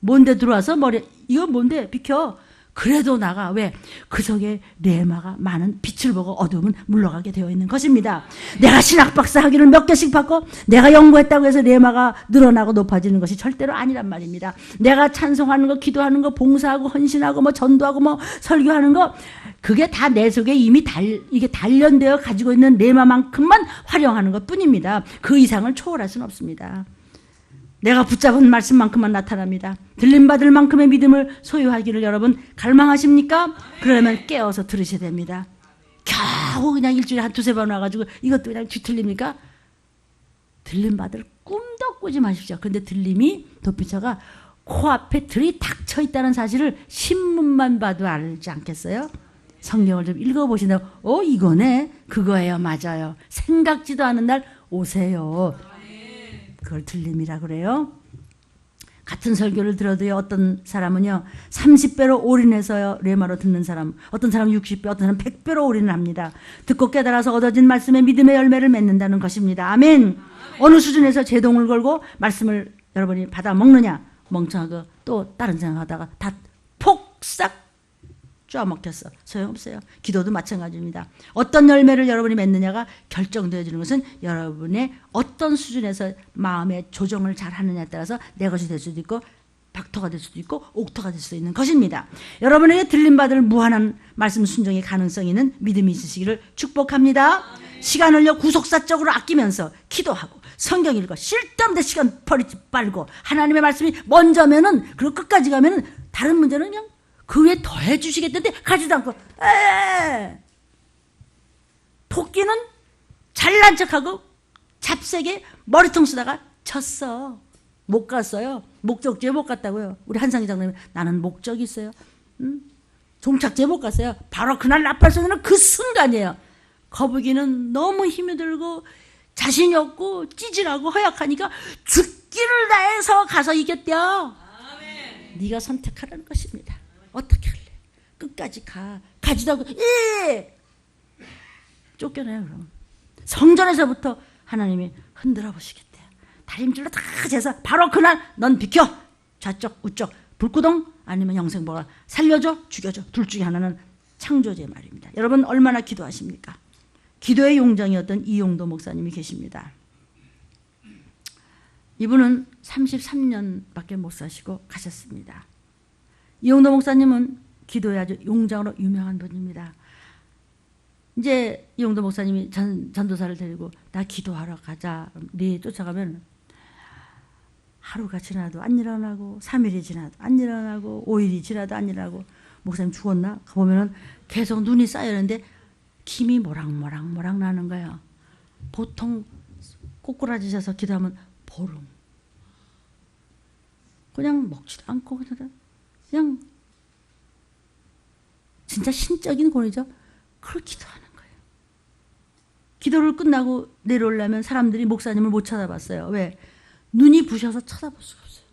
뭔데 들어와서 머리, 이거 뭔데? 비켜. 그래도 나가. 왜? 그 속에 레마가 많은 빛을 보고 어두움은 물러가게 되어 있는 것입니다. 내가 신학박사 학위를 몇 개씩 받고 내가 연구했다고 해서 레마가 늘어나고 높아지는 것이 절대로 아니란 말입니다. 내가 찬송하는 거, 기도하는 거, 봉사하고 헌신하고 뭐 전도하고 뭐 설교하는 거, 그게 다 내 속에 이미 이게 단련되어 가지고 있는 레마만큼만 활용하는 것 뿐입니다. 그 이상을 초월할 수는 없습니다. 내가 붙잡은 말씀만큼만 나타납니다. 들림받을 만큼의 믿음을 소유하기를 여러분 갈망하십니까? 그러려면 깨어서 들으셔야 됩니다. 겨우 그냥 일주일에 한 두세 번 와가지고 이것도 그냥 뒤틀립니까? 들림받을 꿈도 꾸지 마십시오. 그런데 들림이 도피처가 코앞에 들이 닥쳐 있다는 사실을 신문만 봐도 알지 않겠어요? 성경을 좀 읽어보신다고 이거네, 그거예요, 맞아요. 생각지도 않은 날 오세요. 그걸 들림이라 그래요. 같은 설교를 들어도요, 어떤 사람은요 30배로 올인해서 레마로 듣는 사람, 어떤 사람은 60배, 어떤 사람은 100배로 올인을 합니다. 듣고 깨달아서 얻어진 말씀에 믿음의 열매를 맺는다는 것입니다. 아멘. 어느 수준에서 제동을 걸고 말씀을 여러분이 받아 먹느냐? 멍청하고 또 다른 생각하다가 다 폭삭 쪼아먹혔어. 소용없어요. 기도도 마찬가지입니다. 어떤 열매를 여러분이 맺느냐가 결정되어지는 것은 여러분의 어떤 수준에서 마음의 조정을 잘 하느냐에 따라서 내 것이 될 수도 있고 박토가 될 수도 있고 옥토가 될 수도 있는 것입니다. 여러분에게 들림받을 무한한 말씀 순종의 가능성이 있는 믿음이 있으시기를 축복합니다. 시간을요 구속사적으로 아끼면서 기도하고 성경 읽고 쓸데없는 데 시간 버리지 말고 하나님의 말씀이 먼저면은 그리고 끝까지 가면은 다른 문제는 그냥 그 외에 더해 주시겠는데 가지도 않고 토끼는 잘난 척하고 잡새게 머리통 쓰다가 졌어. 못 갔어요. 목적지에 못 갔다고요. 우리 한상희 장로님 나는 목적이 있어요. 종착지에 못 갔어요. 바로 그날 나팔소리는 그 순간이에요. 거북이는 너무 힘이 들고 자신이 없고 찌질하고 허약하니까 죽기를 다해서 가서 이겼대요. 네가 선택하라는 것입니다. 어떻게 할래? 끝까지 가. 가지도 않고 쫓겨나요. 그럼 성전에서부터 하나님이 흔들어 보시겠대요. 다림질로 다 재서 바로 그날 넌 비켜. 좌쪽 우쪽 불구동 아니면 영생보라 살려줘 죽여줘. 둘 중에 하나는 창조주의 말입니다. 여러분 얼마나 기도하십니까? 기도의 용정이었던 이용도 목사님이 계십니다. 이분은 33년밖에 못 사시고 가셨습니다. 이용도 목사님은 기도에 아주 용장으로 유명한 분입니다. 이제 이용도 목사님이 전도사를 데리고 나 기도하러 가자. 네 쫓아가면 하루가 지나도 안 일어나고 3일이 지나도 안 일어나고 5일이 지나도 안 일어나고 목사님 죽었나? 가보면 계속 눈이 쌓여있는데 김이 모락모락 나는 거예요. 보통 꼬꾸라지셔서 기도하면 보름. 그냥 먹지도 않고 그냥 진짜 신적인 고뇌죠. 그걸 기도하는 거예요. 기도를 끝나고 내려오려면 사람들이 목사님을 못 쳐다봤어요. 왜? 눈이 부셔서 쳐다볼 수가 없어요.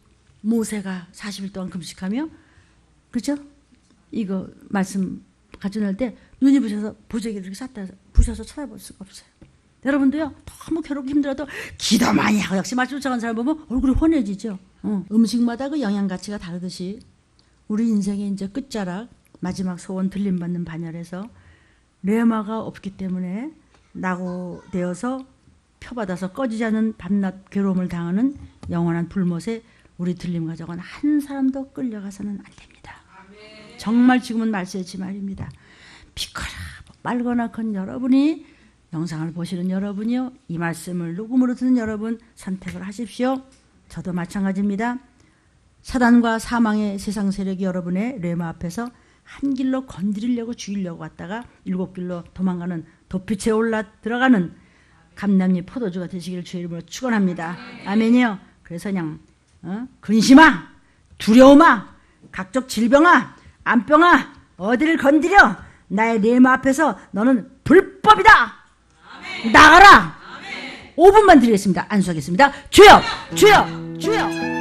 모세가 40일 동안 금식하며 그렇죠? 이거 말씀 가져날 때 눈이 부셔서 보재기를 이렇게 샀다 부셔서 쳐다볼 수가 없어요. 여러분도요 너무 괴롭고 힘들어도 기도 많이 하고 역시 말씀 쫓아가는 사람 보면 얼굴이 환해지죠. 음식마다 그 영양 가치가 다르듯이 우리 인생의 이제 끝자락 마지막 소원 들림받는 반열에서 레마가 없기 때문에 낙오되어서 표받아서 꺼지지 않는 밤낮 괴로움을 당하는 영원한 불못에 우리 들림 가족은 한 사람도 끌려가서는 안 됩니다. 정말 지금은 말세지 말입니다. 비커라 말거나 건 여러분이 영상을 보시는 여러분이요. 이 말씀을 녹음으로 듣는 여러분 선택을 하십시오. 저도 마찬가지입니다. 사단과 사망의 세상 세력이 여러분의 레마 앞에서 한 길로 건드리려고 죽이려고 왔다가 7길로 도망가는 도피체에 올라 들어가는 감람잎 포도주가 되시기를 주의 이름으로 축원합니다. 아멘이요. 그래서 그냥 근심아 두려움아 각종 질병아 암병아 어디를 건드려 나의 레마 앞에서 너는 불법이다. 아멘. 나가라. 아멘. 5분만 드리겠습니다. 안수하겠습니다. 주여 주여 주여.